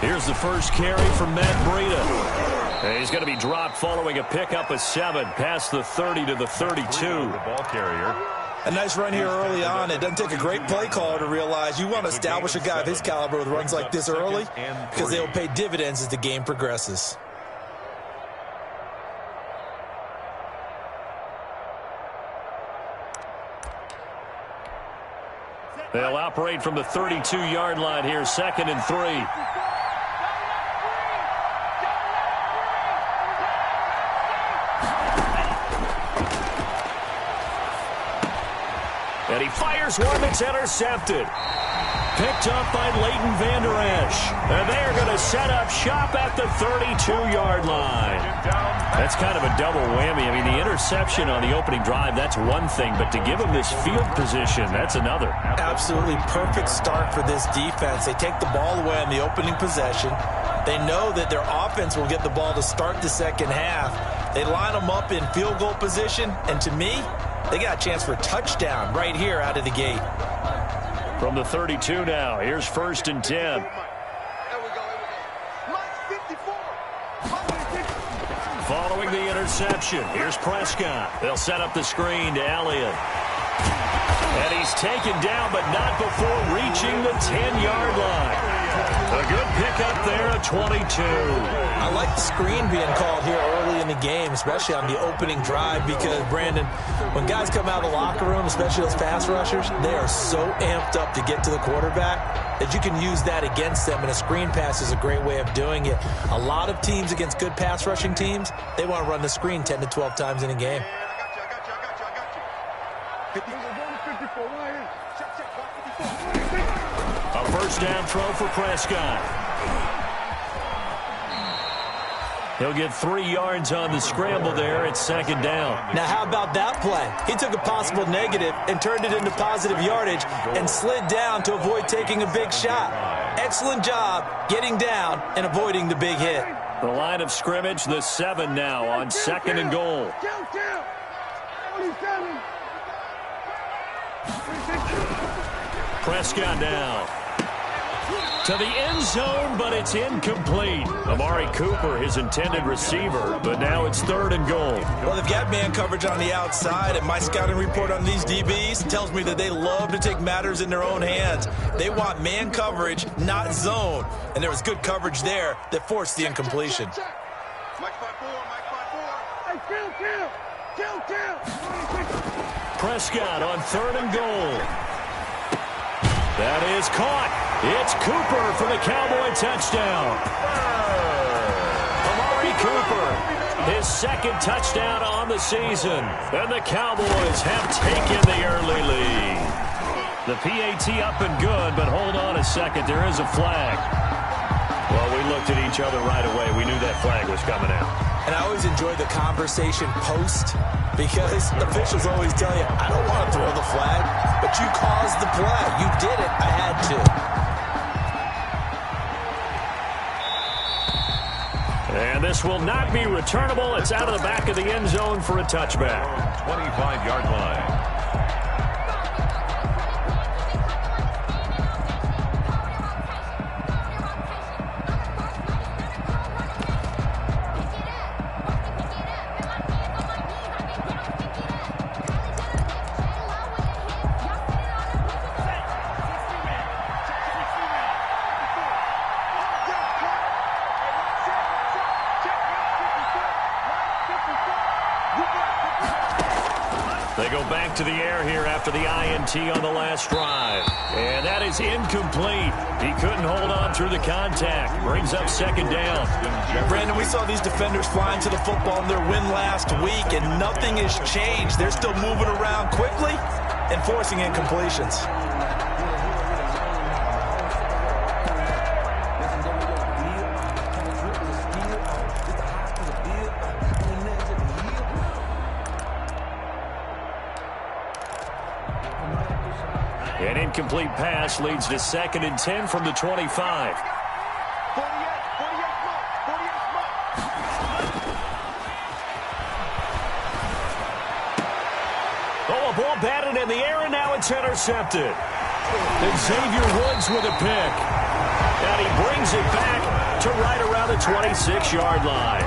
Here's the first carry from Matt Breida. And he's going to be dropped following a pickup of 7 past the 30 to the 32. The ball carrier. A nice run here early on. It doesn't take a great play caller to realize you want to establish a guy of his caliber with runs like this early because they'll pay dividends as the game progresses. They'll operate from the 32-yard line here, 2nd and 3. And he fires one that's intercepted. Picked up by Leighton Vander Esch. And they're going to set up shop at the 32-yard line. That's kind of a double whammy. I mean, the interception on the opening drive, that's one thing. But to give him this field position, that's another. Absolutely perfect start for this defense. They take the ball away on the opening possession. They know that their offense will get the ball to start the second half. They line them up in field goal position. And to me, they got a chance for a touchdown right here out of the gate. From the 32 now, here's 1st and 10. Following the interception, here's Prescott. They'll set up the screen to Elliott. And he's taken down, but not before reaching the 10-yard line. A good pickup there at 22. I like the screen being called here early in the game, especially on the opening drive, because, Brandon, when guys come out of the locker room, especially those pass rushers, they are so amped up to get to the quarterback that you can use that against them, and a screen pass is a great way of doing it. A lot of teams against good pass rushing teams, they want to run the screen 10 to 12 times in a game. A first down throw for Prescott. He'll get 3 yards on the scramble there at 2nd down. Now, how about that play? He took a possible negative and turned it into positive yardage and slid down to avoid taking a big shot. Excellent job getting down and avoiding the big hit. The line of scrimmage, the 7 now on 2nd and goal. Prescott now to the end zone, but it's incomplete. Amari Cooper, his intended receiver, but now it's 3rd and goal. Well, they've got man coverage on the outside, and my scouting report on these DBs tells me that they love to take matters in their own hands. They want man coverage, not zone, and there was good coverage there that forced the incompletion. Prescott on 3rd and goal. That is caught. It's Cooper for the Cowboy touchdown. Amari Cooper, his 2nd touchdown on the season. And the Cowboys have taken the early lead. The PAT up and good, but hold on a second. There is a flag. Well, we looked at each other right away. We knew that flag was coming out. And I always enjoy the conversation post, because officials always tell you, I don't want to throw the flag, but you caused the play. You did it. I had to. And this will not be returnable. It's out of the back of the end zone for a touchback. 25-yard line. They go back to the air here after the INT on the last drive. And that is incomplete. He couldn't hold on through the contact. Brings up 2nd down. Brandon, we saw these defenders flying to the football in their win last week, and nothing has changed. They're still moving around quickly and forcing incompletions. An incomplete pass leads to 2nd and 10 from the 25. Oh, a ball batted in the air, and now it's intercepted. And Xavier Woods with a pick. And he brings it back to right around the 26-yard line.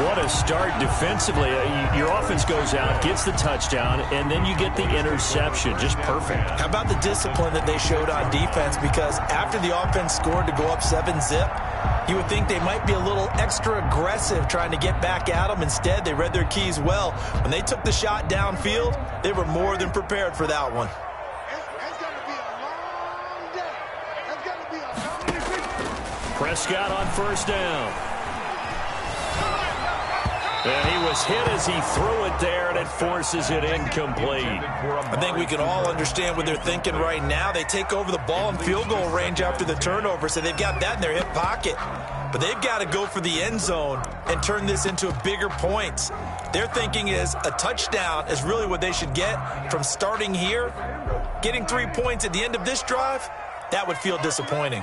What a start defensively. Your offense goes out, gets the touchdown, and then you get the interception. Just perfect. How about the discipline that they showed on defense? Because after the offense scored to go up 7-zip, you would think they might be a little extra aggressive trying to get back at them. Instead, they read their keys well. When they took the shot downfield, they were more than prepared for that one. Prescott on first down. And he was hit as he threw it there, and it forces it incomplete. I think we can all understand what they're thinking right now. They take over the ball in field goal range after the turnover, so they've got that in their hip pocket. But they've got to go for the end zone and turn this into a bigger points. Their thinking is a touchdown is really what they should get from starting here. Getting 3 points at the end of this drive, that would feel disappointing.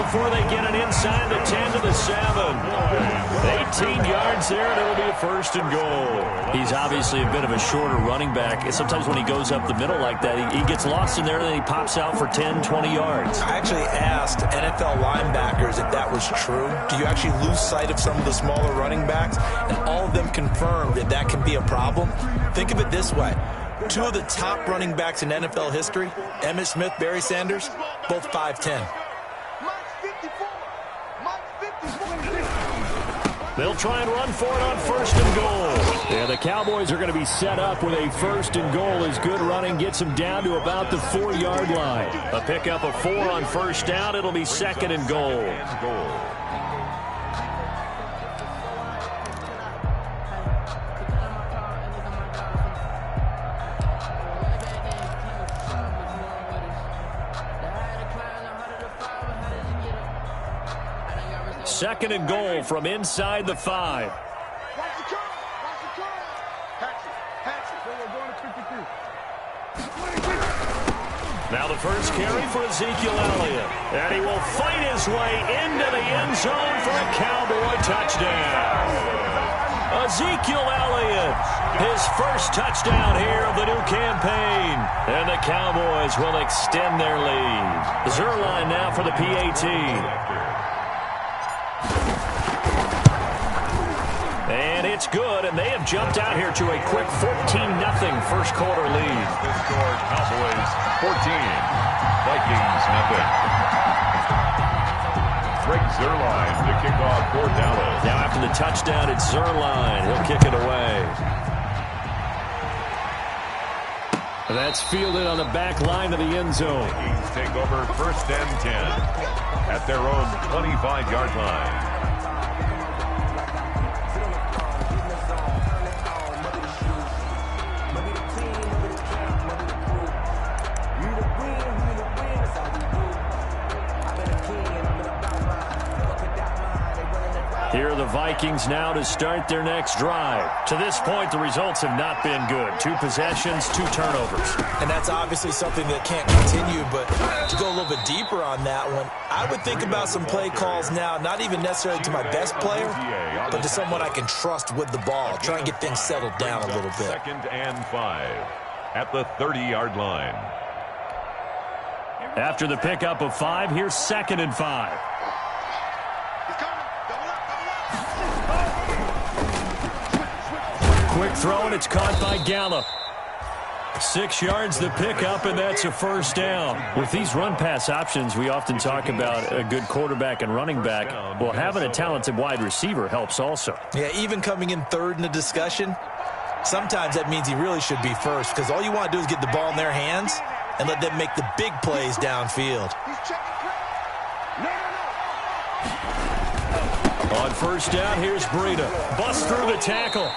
Before they get it inside the 10 to the 7. 18 yards there, and it'll be a first and goal. He's obviously a bit of a shorter running back. And sometimes when he goes up the middle like that, he gets lost in there, and then he pops out for 10, 20 yards. I actually asked NFL linebackers if that was true. Do you actually lose sight of some of the smaller running backs? And all of them confirmed that that can be a problem. Think of it this way. Two of the top running backs in NFL history, Emmitt Smith, Barry Sanders, both 5'10". They'll try and run for it on first and goal. Yeah, the Cowboys are going to be set up with a first and goal as good running gets them down to about the 4-yard line. A pickup of 4 on first down. It'll be second and goal. Second and goal from inside the 5. Now the first carry for Ezekiel Elliott. And he will fight his way into the end zone for a Cowboy touchdown. Ezekiel Elliott, his first touchdown here of the new campaign. And the Cowboys will extend their lead. Zerline now for the PAT. And it's good, and they have jumped out here to a quick 14-0 first quarter lead. The score, Cowboys 14, Vikings nothing. Greg Zerline to kick off for Dallas. Now after the touchdown, it's Zerline. He'll kick it away. That's fielded on the back line of the end zone. Vikings take over first and 10 at their own 25-yard line. Here are the Vikings now to start their next drive. To this point, the results have not been good. 2 possessions, 2 turnovers. And that's obviously something that can't continue, but to go a little bit deeper on that one, I would think about some play calls now, not even necessarily to my best player, but to someone I can trust with the ball. Try and get things settled down a little bit. Second and 5 at the 30-yard line. After the pickup of 5, here's second and 5. Quick throw, and it's caught by Gallup. 6 yards the pickup, and that's a first down. With these run-pass options, we often talk about a good quarterback and running back. Well, having a talented wide receiver helps also. Yeah, even coming in third in the discussion, sometimes that means he really should be first, because all you want to do is get the ball in their hands and let them make the big plays downfield. On first down, here's Breida. Bust through the tackle.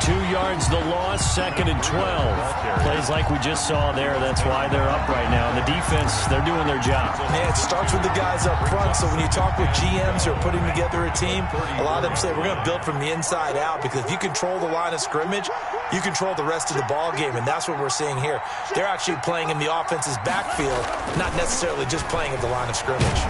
2 yards the loss, second and 12. Plays like we just saw there. That's why they're up right now. And the defense, they're doing their job. Yeah, it starts with the guys up front. So when you talk with GMs who are putting together a team, a lot of them say we're going to build from the inside out, because if you control the line of scrimmage, you control the rest of the ball game, and that's what we're seeing here. They're actually playing in the offense's backfield, not necessarily just playing at the line of scrimmage.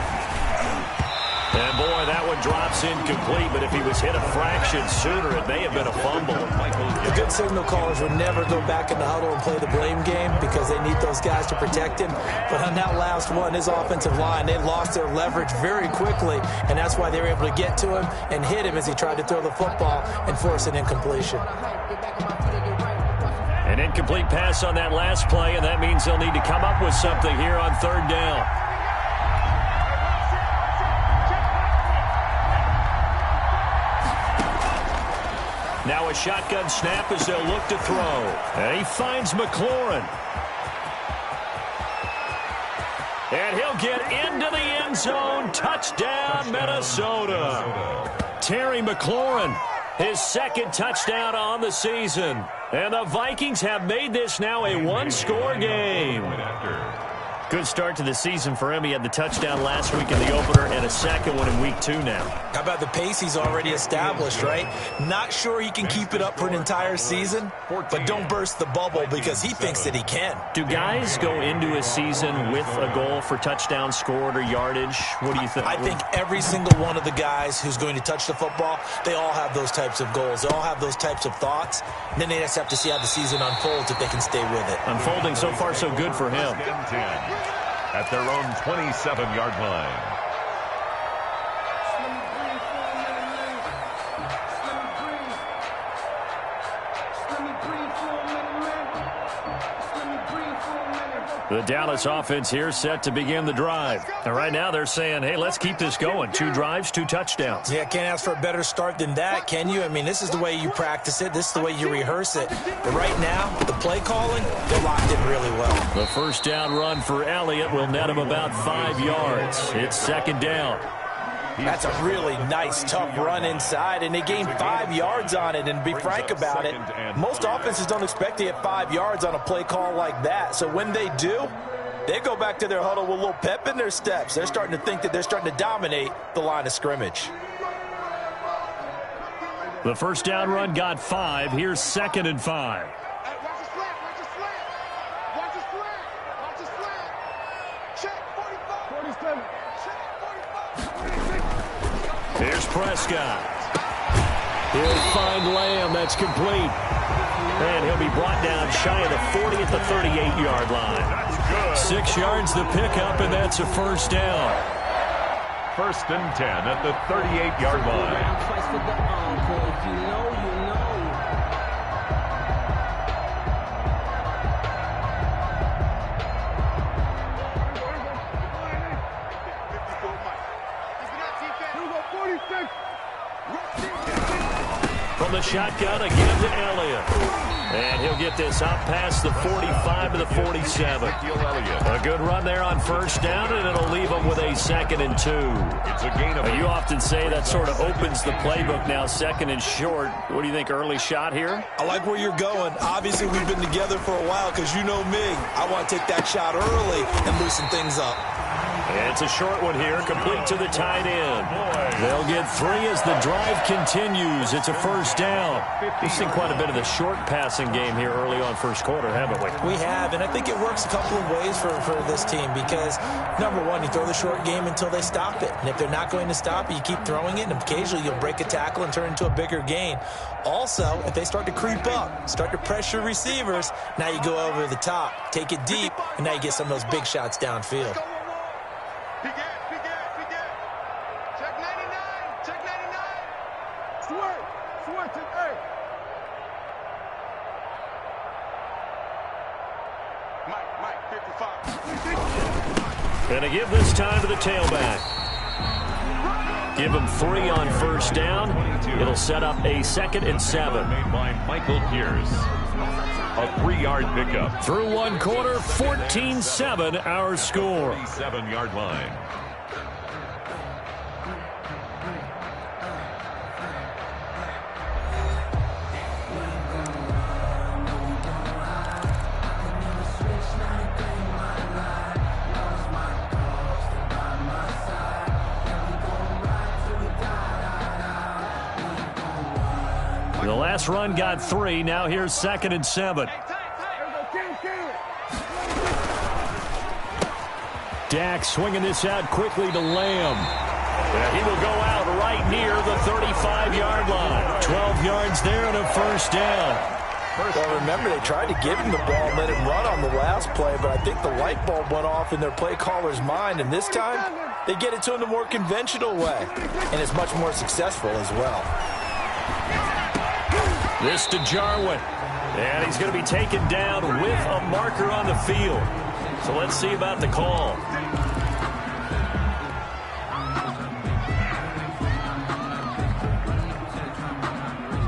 And boy, that one one drops incomplete, but if he was hit a fraction sooner, it may have been a fumble. The good signal callers would never go back in the huddle and play the blame game because they need those guys to protect him. But on that last one, his offensive line, they lost their leverage very quickly, and that's why they were able to get to him and hit him as he tried to throw the football and force an incompletion. An incomplete pass on that last play, and that means they'll need to come up with something here on third down. Now a shotgun snap as they'll look to throw. And he finds McLaurin. And he'll get into the end zone. Touchdown, Minnesota. Terry McLaurin, his second touchdown on the season. And the Vikings have made this now a one-score game. Good start to the season for him. He had the touchdown last week in the opener and a second one in week 2 now. How about the pace he's already established, right? Not sure he can keep it up for an entire season, but don't burst the bubble because he thinks that he can. Do guys go into a season with a goal for touchdowns scored or yardage? What do you think? I think every single one of the guys who's going to touch the football, they all have those types of goals. They all have those types of thoughts. And then they just have to see how the season unfolds if they can stay with it. Unfolding so far so good for him. At their own 27-yard line. The Dallas offense here set to begin the drive. And right now they're saying, hey, let's keep this going. 2 drives, 2 touchdowns. Yeah, can't ask for a better start than that, can you? I mean, this is the way you practice it. This is the way you rehearse it. But right now, the play calling, they're locked in really well. The first down run for Elliott will net him about 5 yards. It's second down. That's a really nice, tough run inside, and they gained 5 yards on it. And be frank about it, most offenses don't expect to get 5 yards on a play call like that. So when they do, they go back to their huddle with a little pep in their steps. They're starting to think that they're starting to dominate the line of scrimmage. The first down run got 5. Here's second and 5. Here's Prescott. He'll find Lamb. That's complete. And he'll be brought down shy of the 40 at the 38-yard line. 6 yards the pickup, and that's a first down. First and 10 at the 38-yard line. From the shotgun again to Elliott. And he'll get this up past the 45 to the 47. A good run there on first down, and it'll leave him with a 2nd and 2. It's a gain of... You often say that sort of opens the playbook now, 2nd and short. What do you think, early shot here? I like where you're going. Obviously, we've been together for a while because you know me. I want to take that shot early and loosen things up. And it's a short one here, complete to the tight end. They'll get 3 as the drive continues. It's a first down. We've seen quite a bit of the short passing game here early on first quarter, haven't we? We have, and I think it works a couple of ways for this team because, number one, you throw the short game until they stop it. And if they're not going to stop it, you keep throwing it, and occasionally you'll break a tackle and turn it into a bigger gain. Also, if they start to creep up, start to pressure receivers, now you go over the top, take it deep, and now you get some of those big shots downfield. Gonna give this time to the tailback. Give him 3 on first down. It'll set up a 2nd and 7. Made by Michael Pierce. A 3-yard pickup. Through one quarter, 14-7 our score. 37-yard line. The last run got 3. Now here's 2nd and 7. Dak swinging this out quickly to Lamb. He will go out right near the 35-yard line. 12 yards there and a first down. Well, remember, they tried to give him the ball and let him run on the last play, but I think the light bulb went off in their play caller's mind, and this time they get it to him the more conventional way, and it's much more successful as well. This to Jarwin, and he's going to be taken down with a marker on the field. So let's see about the call.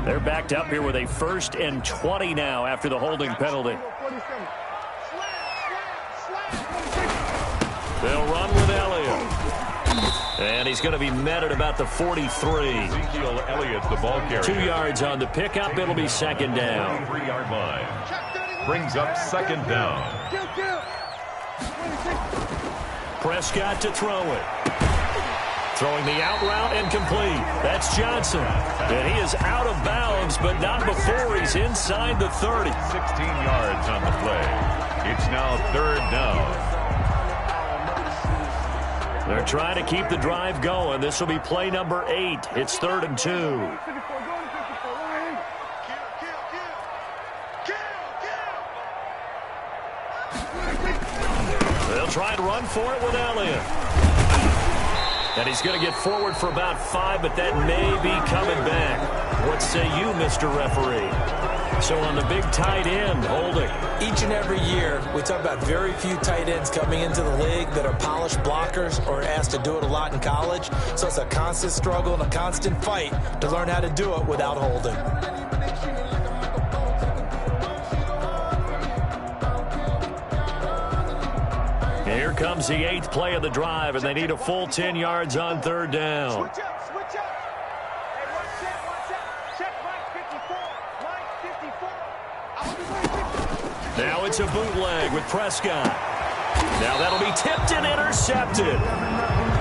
They're backed up here with a 1st and 20 now after the holding penalty. They'll run with Elliott. And he's going to be met at about the 43. Ezekiel Elliott, the ball carrier. 2 yards on the pickup. It'll be second down. 3-yard line. Brings up second down. Prescott to throw it. Throwing the out route and complete. That's Johnson. And he is out of bounds, but not before he's inside the 30. 16 yards on the play. It's now 3rd down. They're trying to keep the drive going. This will be play number 8. It's 3rd and 2. They'll try and run for it with Elliott. And he's going to get forward for about 5, but that may be coming back. What say you, Mr. Referee? So on the big tight end, holding. Each and every year, we talk about very few tight ends coming into the league that are polished blockers or asked to do it a lot in college. So it's a constant struggle and a constant fight to learn how to do it without holding. Here comes the 8th play of the drive, and they need a full 10 yards on 3rd down. Switch up. Hey, watch out. Check line 54. Now it's a bootleg with Prescott. Now that'll be tipped and intercepted.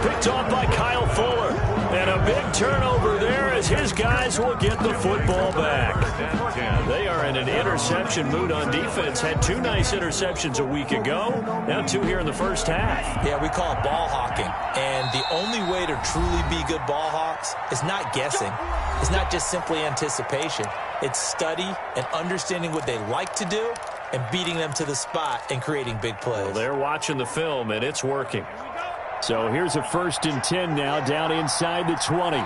Picked off by Kyle Fuller. And a big turnover there as his guys will get the football back. They are in an interception mood on defense. Had 2 nice interceptions a week ago. Now 2 here in the first half. Yeah, we call it ball hawking. And the only way to truly be good ball hawks is not guessing. It's not just simply anticipation. It's study and understanding what they like to do and beating them to the spot and creating big plays. Well, they're watching the film, and it's working. So here's a 1st and 10 now down inside the 20.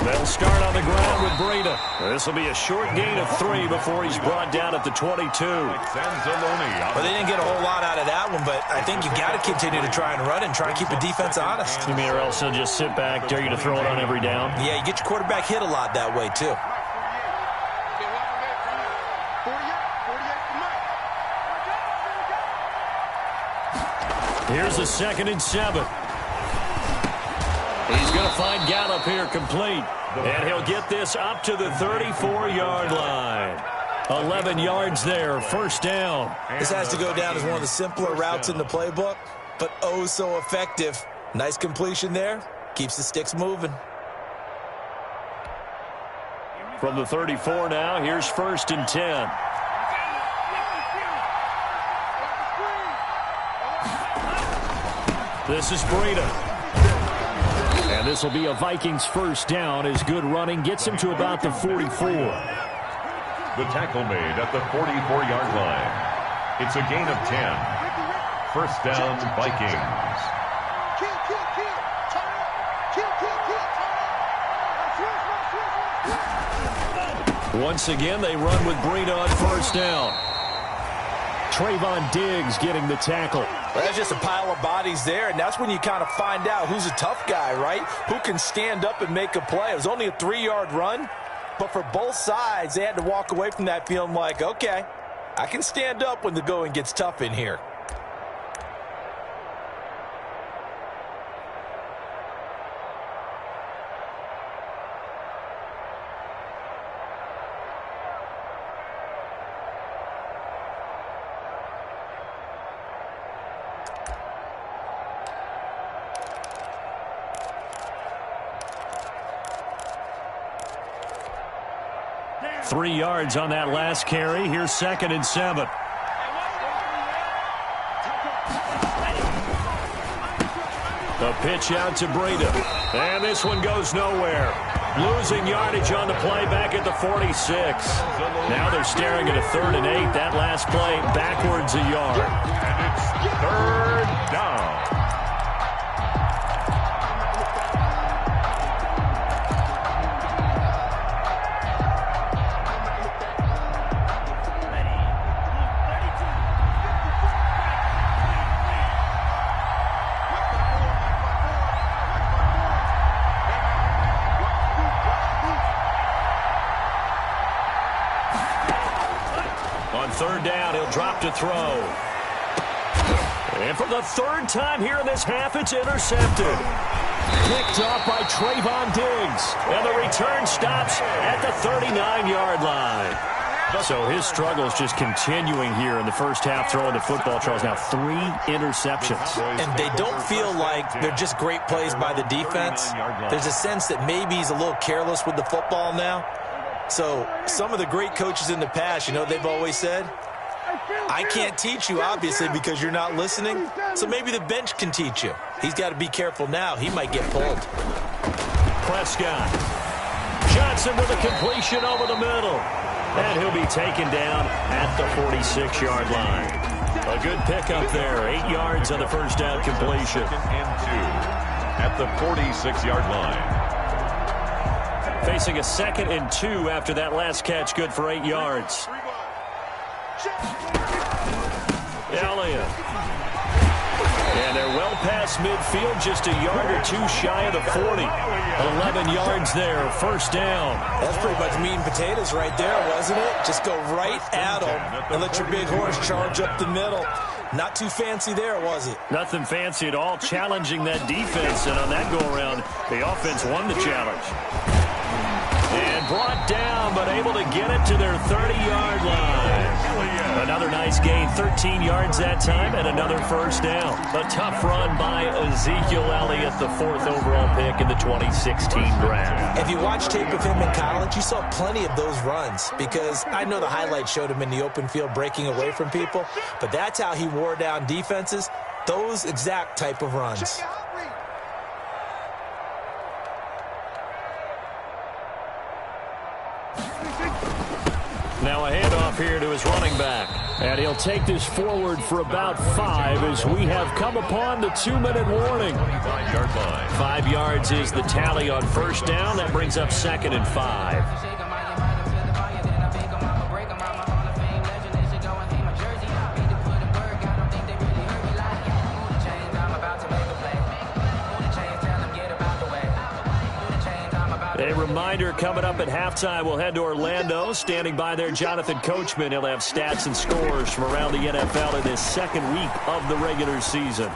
They'll start on the ground with Breida. This will be a short gain of 3 before he's brought down at the 22. Well, they didn't get a whole lot out of that one, but I think you got to continue to try and run and try and keep the defense honest. You mean or else they'll just sit back, dare you to throw it on every down? Yeah, you get your quarterback hit a lot that way, too. Here's a 2nd and 7. He's going to find Gallup here complete. And he'll get this up to the 34-yard line. 11 yards there, 1st down. This has to go down as one of the simpler routes in the playbook, but oh so effective. Nice completion there. Keeps the sticks moving. From the 34 now, here's 1st and 10. This is Breida. And this will be a Vikings 1st down as good running gets him to about the 44. The tackle made at the 44-yard line. It's a gain of 10. 1st down, Vikings. Once again, they run with Breida on 1st down. Trayvon Diggs getting the tackle. Well, that's just a pile of bodies there, and that's when you kind of find out who's a tough guy, right? Who can stand up and make a play. It was only a 3-yard run, but for both sides, they had to walk away from that feeling like, okay, I can stand up when the going gets tough in here. Three yards on that last carry. Here's 2nd and 7. The pitch out to Breida. And this one goes nowhere. Losing yardage on the play back at the 46. Now they're staring at a 3rd and 8. That last play backwards a yard. And it's 3rd down. On 3rd down, he'll drop to throw. And for the 3rd time here in this half, it's intercepted. Picked off by Trayvon Diggs. And the return stops at the 39-yard line. So his struggles just continuing here in the first half throwing the football. Charles, now 3 interceptions. And they don't feel like they're just great plays by the defense. There's a sense that maybe he's a little careless with the football now. So some of the great coaches in the past, you know, they've always said, I can't teach you, obviously, because you're not listening. So maybe the bench can teach you. He's got to be careful now. He might get pulled. Prescott. Johnson with a completion over the middle. And he'll be taken down at the 46-yard line. A good pickup there. 8 yards on the first down completion. 2nd and 2 at the 46-yard line. Facing a 2nd and 2 after that last catch, good for 8 yards. Elliott. And they're well past midfield, just a yard or 2 shy of the 40. 11 yards there, first down. That's pretty much meat and potatoes right there, wasn't it? Just go right at them and let your big horse charge up the middle. Not too fancy there, was it? Nothing fancy at all, challenging that defense. And on that go-around, the offense won the challenge. And brought down, but able to get it to their 30-yard line. Another nice gain, 13 yards that time, and another first down. A tough run by Ezekiel Elliott, the 4th overall pick in the 2016 draft. If you watch tape of him in college, you saw plenty of those runs, because I know the highlights showed him in the open field breaking away from people, but that's how he wore down defenses, those exact type of runs. Now a handoff here to his running back. And he'll take this forward for about 5 as we have come upon the 2-minute warning. 5-yard line. 5 yards is the tally on first down. That brings up 2nd and 5. A reminder coming up at halftime, we'll head to Orlando. Standing by there, Jonathan Coachman. He'll have stats and scores from around the NFL in this 2nd week of the regular season.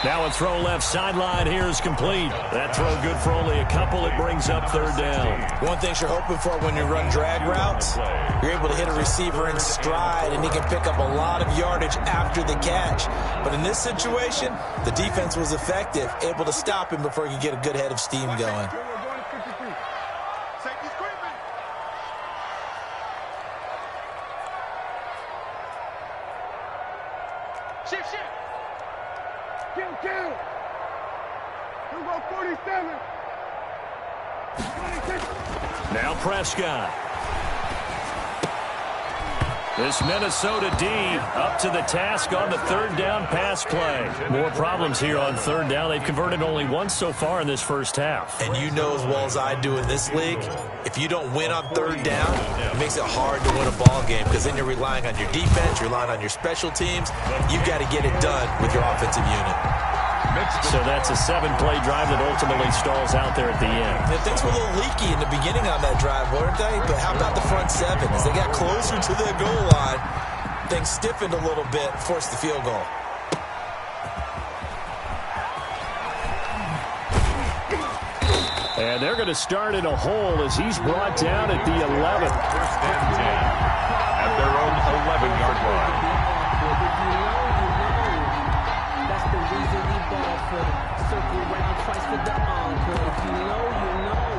Now a throw left sideline here is complete. That throw good for only a couple. It brings up 3rd down. One thing you're hoping for when you run drag routes, you're able to hit a receiver in stride, and he can pick up a lot of yardage after the catch. But in this situation, the defense was effective, able to stop him before he could get a good head of steam going. Shift. Kill. We'll go 47. 26. Now Prescott. This Minnesota D up to the task on the 3rd down pass play. More problems here on 3rd down. They've converted only once so far in this first half. And you know as well as I do in this league, if you don't win on 3rd down, it makes it hard to win a ball game because then you're relying on your defense, you're relying on your special teams. You've got to get it done with your offensive unit. So that's a 7-play drive that ultimately stalls out there at the end. And things were a little leaky in the beginning on that drive, weren't they? But how about the front 7? As they got closer to the goal line, things stiffened a little bit, forced the field goal. And they're going to start in a hole as he's brought down at the 11. 1st and 10 at their own 11-yard line. Circle round twice for the encore. If you know, you know.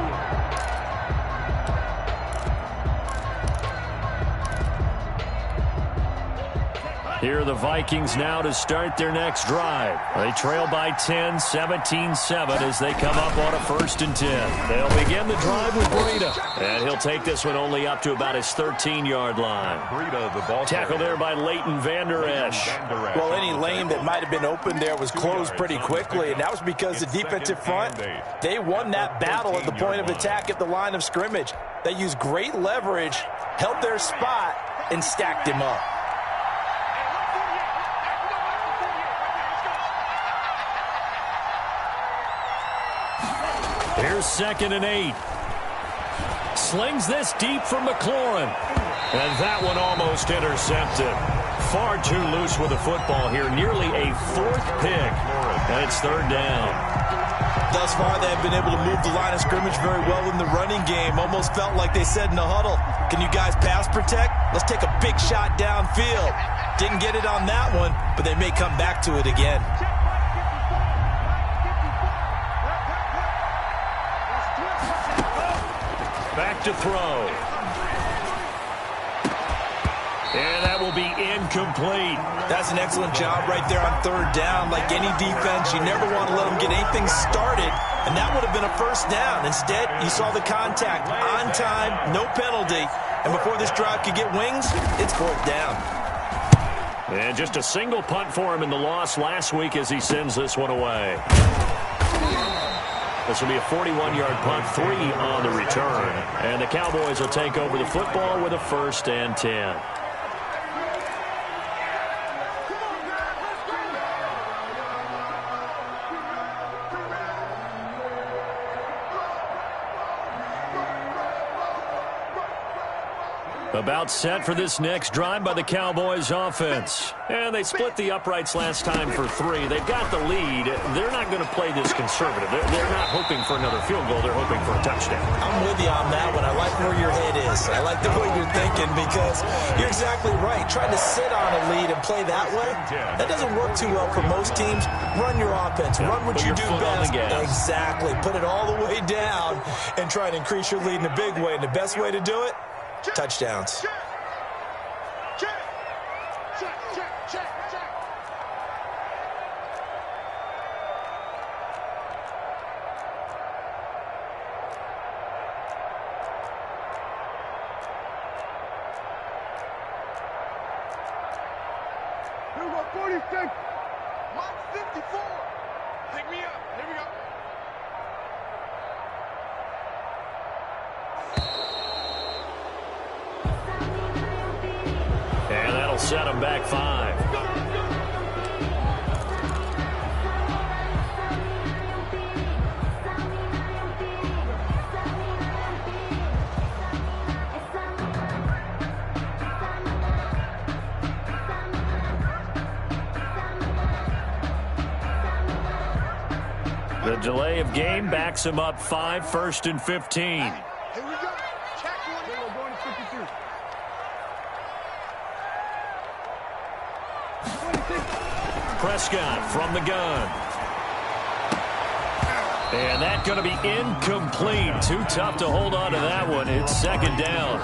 Here are the Vikings now to start their next drive. They trail by 10, 17-7 as they come up on a 1st and 10. They'll begin the drive with Breida. And he'll take this one only up to about his 13-yard line. Breida, the ball Tackle there by Leighton Vander Esch. Well, any lane that might have been open there was closed pretty quickly, and that was because the defensive front, they won that battle at the point of attack at the line of scrimmage. They used great leverage, held their spot, and stacked him up. Here's 2nd and 8. Slings this deep from McLaurin. And that one almost intercepted. Far too loose with the football here. Nearly a 4th pick. And it's 3rd down. Thus far, they have been able to move the line of scrimmage very well in the running game. Almost felt like they said in the huddle, can you guys pass protect? Let's take a big shot downfield. Didn't get it on that one, but they may come back to it again. Back to throw. And that will be incomplete. That's an excellent job right there on 3rd down. Like any defense, you never want to let them get anything started, and that would have been a 1st down. Instead, you saw the contact on time, no penalty, and before this drive could get wings, it's 4th down. And just a single punt for him in the loss last week as he sends this one away. This will be a 41-yard punt, 3 on the return. And the Cowboys will take over the football with a 1st and 10. About set for this next drive by the Cowboys offense. And they split the uprights last time for 3. They've got the lead. They're not going to play this conservative. They're not hoping for another field goal. They're hoping for a touchdown. I'm with you on that one. I like where your head is. I like the way you're thinking because you're exactly right. Trying to sit on a lead and play that way, that doesn't work too well for most teams. Run your offense. Run what you do best. Exactly. Put it all the way down and try and increase your lead in a big way. And the best way to do it, touchdowns. Here we go, 46. Mark 54. Pick me up. Here we go. And that'll set them back 5. The delay of game backs him up 5, 1st and 15. Here we go. Check one. Here we go, going to 52. Prescott from the gun. And that's going to be incomplete. Too tough to hold on to that one. It's 2nd down.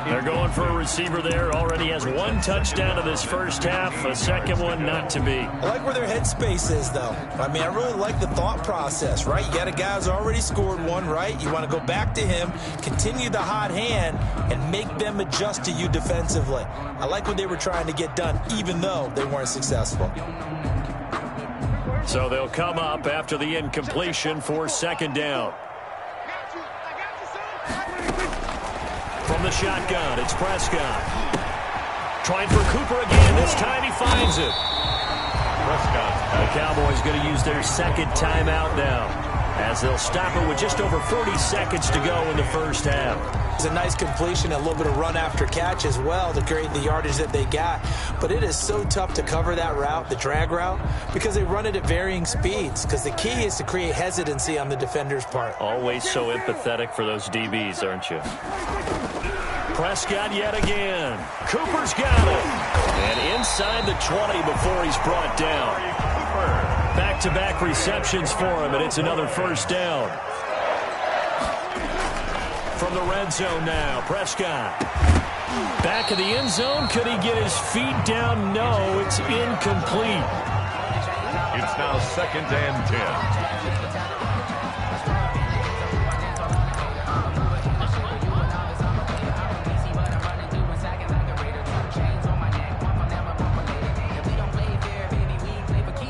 They're going for a receiver there. Already has 1 touchdown in this first half. A 2nd one not to be. I like where their headspace is, though. I mean, I really like the thought process, right? You got a guy who's already scored 1, right? You want to go back to him, continue the hot hand, and make them adjust to you defensively. I like what they were trying to get done, even though they weren't successful. So they'll come up after the incompletion for 2nd down. From the shotgun, it's Prescott. Trying for Cooper again. This time he finds it. Prescott. The Cowboys going to use their 2nd timeout now, as they'll stop it with just over 40 seconds to go in the first half. It's a nice completion, a little bit of run after catch as well to create the yardage that they got. But it is so tough to cover that route, the drag route, because they run it at varying speeds. Because the key is to create hesitancy on the defender's part. Always so empathetic for those DBs, aren't you? Prescott yet again. Cooper's got it. And inside the 20 before he's brought down. Back-to-back receptions for him, and it's another 1st down. From the red zone now, Prescott. Back of the end zone. Could he get his feet down? No, it's incomplete. It's now 2nd and 10.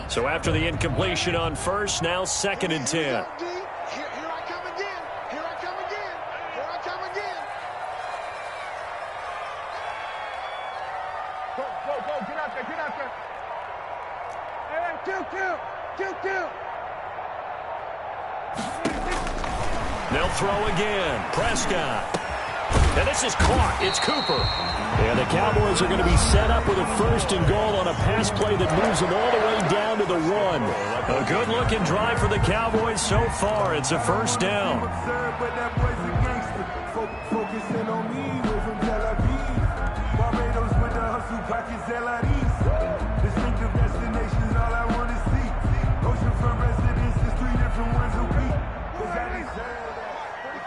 So after the incompletion on first, now 2nd and 10. Here I come again. Here I come again. Here I come again. Go. Get out there. Hey, kill. They'll throw again. Prescott. And this is caught. It's Cooper. And the Cowboys are going to be set up with a 1st and goal on a pass play that moves them all the way down to the 1. A good-looking drive for the Cowboys so far. It's a 1st down. Focusing on me, we're from Tel Aviv. Barbados with the hustle pockets, LIDs. Distinctive destinations, all I want to see. Oceanfront residences, 3 different ones a week. Cause I deserve that. 45.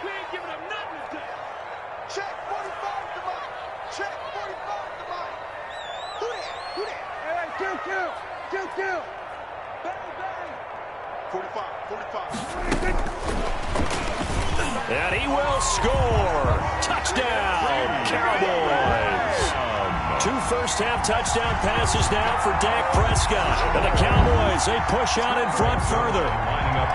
We ain't giving up nothing today. Check 45 to Mike. Check 45 to Mike. Who that? Hey, kill. Bang. 45. And he will score. Touchdown, Cowboys. 2 first-half touchdown passes now for Dak Prescott. And the Cowboys, they push out in front further.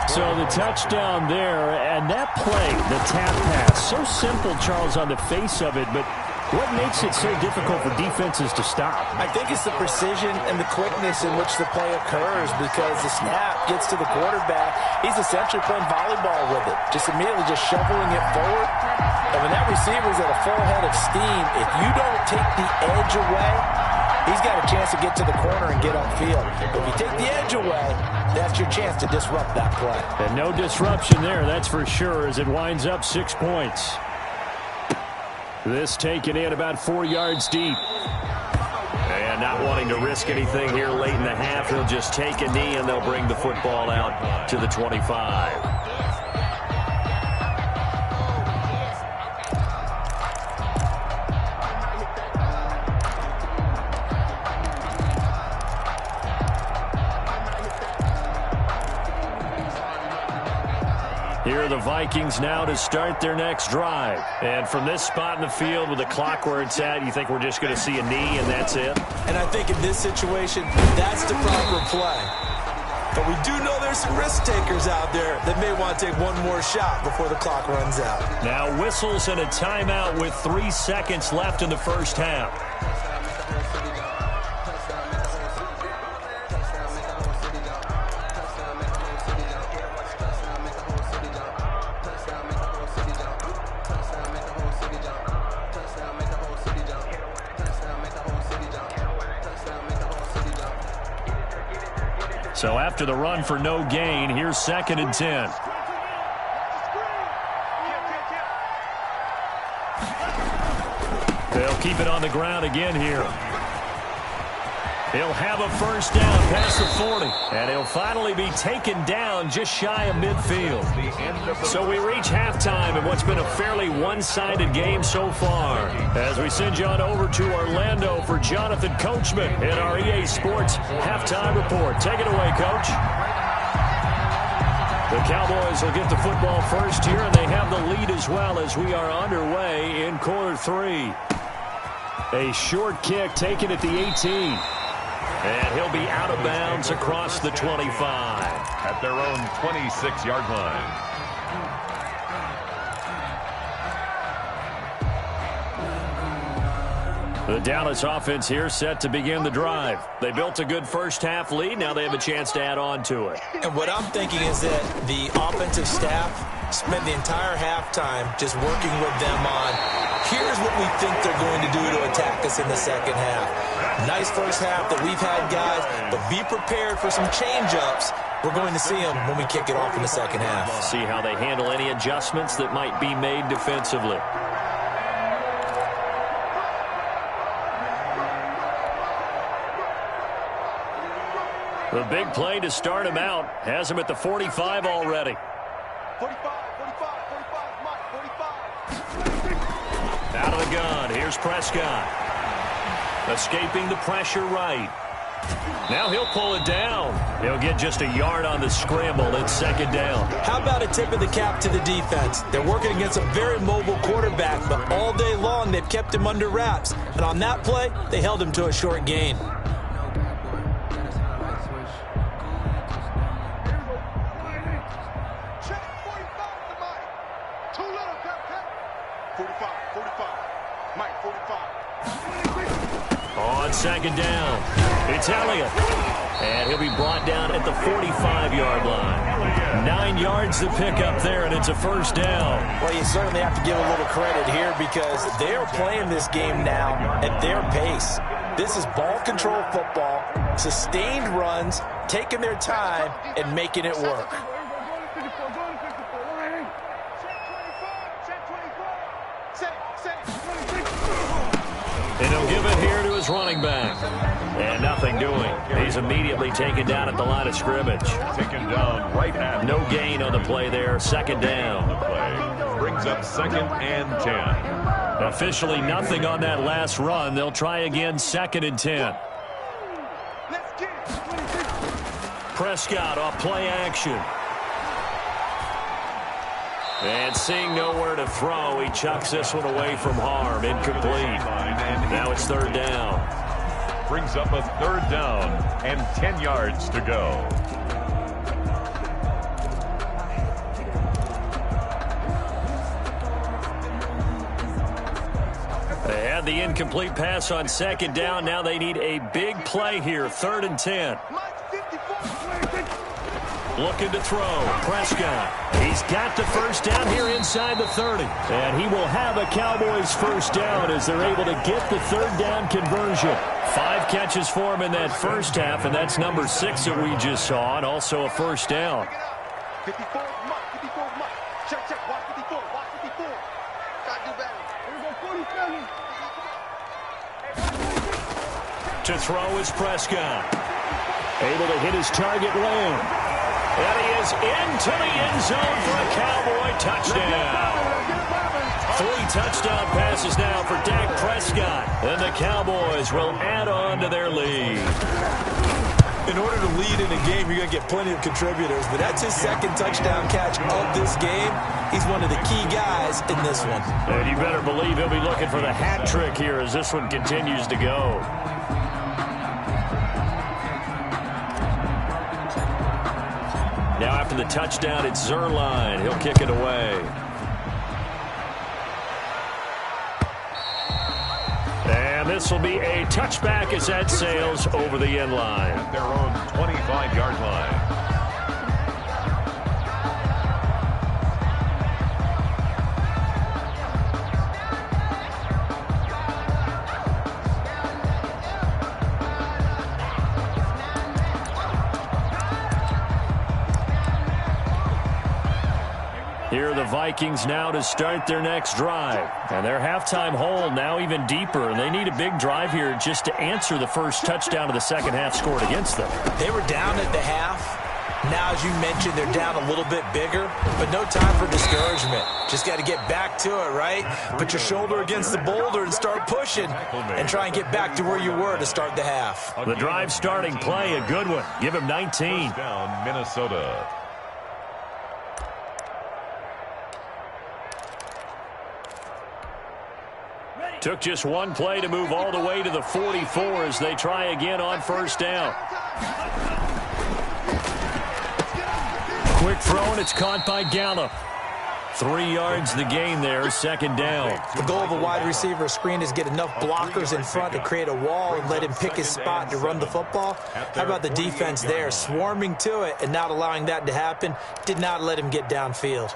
So the touchdown there, and that play, the tap pass, so simple, Charles, on the face of it, but what makes it so difficult for defenses to stop? I think it's the precision and the quickness in which the play occurs, because the snap gets to the quarterback. He's essentially playing volleyball with it, just immediately just shoveling it forward. And when that receiver's at a full head of steam, if you don't take the edge away, he's got a chance to get to the corner and get upfield. If you take the edge away, that's your chance to disrupt that play. And no disruption there, that's for sure, as it winds up 6 points. This taken in about 4 yards deep. And not wanting to risk anything here late in the half, they'll just take a knee and they'll bring the football out to the 25. Here are the Vikings now to start their next drive. And from this spot in the field with the clock where it's at, you think we're just going to see a knee and that's it? And I think in this situation, that's the proper play. But we do know there's some risk takers out there that may want to take one more shot before the clock runs out. Now whistles and a timeout with 3 seconds left in the first half. So after the run for no gain, here's 2nd and 10. They'll keep it on the ground again here. He'll have a first down past the 40. And he'll finally be taken down just shy of midfield. So we reach halftime in what's been a fairly one-sided game so far. As we send you on over to Orlando for Jonathan Coachman in our EA Sports Halftime Report. Take it away, Coach. The Cowboys will get the football first here, and they have the lead as well as we are underway in quarter 3. A short kick taken at the 18. And he'll be out of bounds across the 25. At their own 26-yard line. The Dallas offense here set to begin the drive. They built a good first-half lead. Now they have a chance to add on to it. And what I'm thinking is that the offensive staff spent the entire halftime just working with them on, here's what we think they're going to do to attack us in the second half. Nice first half that we've had, guys, but be prepared for some change-ups. We're going to see them when we kick it off in the second half. See how they handle any adjustments that might be made defensively. The big play to start him out has him at the 45 already. 45, Mike, 45. Out out of the gun. Here's Prescott. Escaping the pressure right. Now he'll pull it down. He'll get just a yard on the scramble. It's second down. How about a tip of the cap to the defense? They're working against a very mobile quarterback, but all day long they've kept him under wraps. And on that play, they held him to a short gain. On second down, it's Elliott. And he'll be brought down at the 45-yard line. 9 yards to pick up there, and it's a first down. Well, you certainly have to give a little credit here because they are playing this game now at their pace. This is ball control football, sustained runs, taking their time, and making it work. And he'll give it here to his running back. And nothing doing. He's immediately taken down at the line of scrimmage. Taken down right at. No gain on the play there. Second down. The play brings up 2nd and 10. Officially nothing on that last run. They'll try again 2nd and 10. Prescott off play action. And seeing nowhere to throw, he chucks this one away from harm. Incomplete. Now it's third down. Brings up a 3rd down and 10 yards to go. They had the incomplete pass on second down. Now they need a big play here. 3rd and 10. Looking to throw. Prescott. He's got the first down here inside the 30. And he will have a Cowboys first down as they're able to get the 3rd down conversion. 5 catches for him in that first half, and that's number 6 that we just saw, and also a first down. 54, Mike. 54, Mike. Check, check. Watch 54. Watch 54. Gotta do better. Here we go, 47. To throw is Prescott. Able to hit his target land. And he is into the end zone for a Cowboy touchdown. 3 touchdown passes now for Dak Prescott. And the Cowboys will add on to their lead. In order to lead in a game, you're going to get plenty of contributors, but that's his 2nd touchdown catch of this game. He's one of the key guys in this one. And you better believe he'll be looking for the hat trick here as this one continues to go. Now after the touchdown, it's Zerline. He'll kick it away. And this will be a touchback as that sails over the end line. At their own 25-yard line. Here are the Vikings now to start their next drive. And their halftime hole now even deeper. And they need a big drive here just to answer the first touchdown of the second half scored against them. They were down at the half. Now, as you mentioned, they're down a little bit bigger, but no time for discouragement. Just got to get back to it, right? Put your shoulder against the boulder and start pushing and try and get back to where you were to start the half. The drive starting play, a good one. Give him 19. First down, Minnesota. Took just one play to move all the way to the 44 as they try again on first down. Quick throw, and it's caught by Gallup. 3 yards the gain there, second down. The goal of a wide receiver screen is get enough blockers in front to create a wall and let him pick his spot to run the football. How about the defense there, swarming to it and not allowing that to happen? Did not let him get downfield.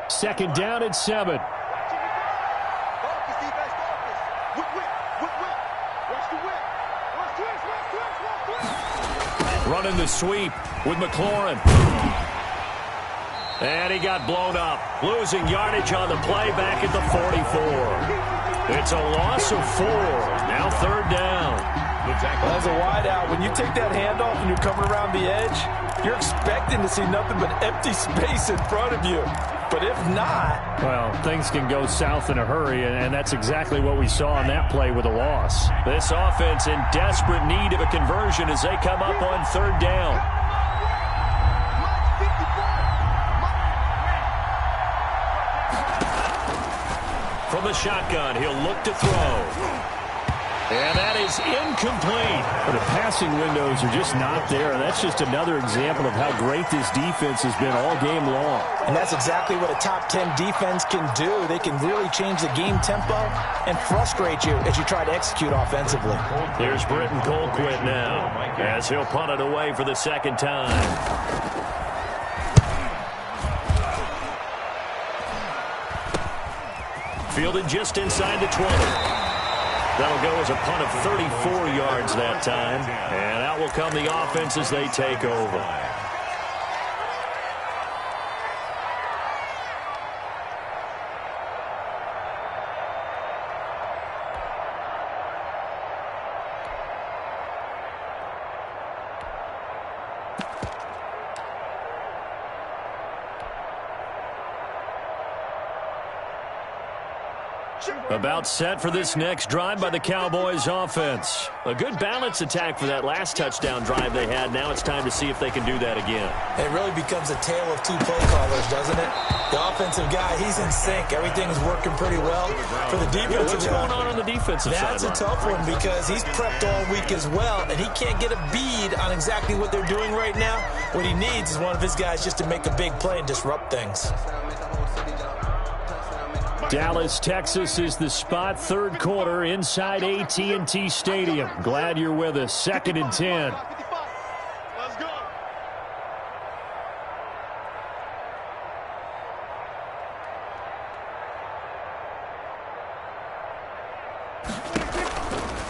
Second down and 7. Running the sweep with McLaurin. And he got blown up. Losing yardage on the play back at the 44. It's a loss of 4. Now third down. As a wideout, when you take that handoff and you're coming around the edge, you're expecting to see nothing but empty space in front of you. But if not... Well, things can go south in a hurry, and that's exactly what we saw on that play with a loss. This offense in desperate need of a conversion as they come up on third down. From the shotgun, he'll look to throw. And that is incomplete. But the passing windows are just not there. And that's just another example of how great this defense has been all game long. And that's exactly what a top 10 defense can do. They can really change the game tempo and frustrate you as you try to execute offensively. Here's Britton Colquitt now as he'll punt it away for the second time. Fielded just inside the 20. That'll go as a punt of 34 yards that time. And out will come the offense as they take over. About set for this next drive by the Cowboys offense. A good balance attack for that last touchdown drive they had. Now it's time to see if they can do that again. It really becomes a tale of two play callers, doesn't it? The offensive guy, he's in sync. Everything's working pretty well. For the defensive What's going on the defensive side? That's a tough one because he's prepped all week as well, and he can't get a bead on exactly what they're doing right now. What he needs is one of his guys just to make a big play and disrupt things. Dallas, Texas is the spot. Third quarter inside AT&T Stadium. Glad you're with us. 2nd and 10. Let's go.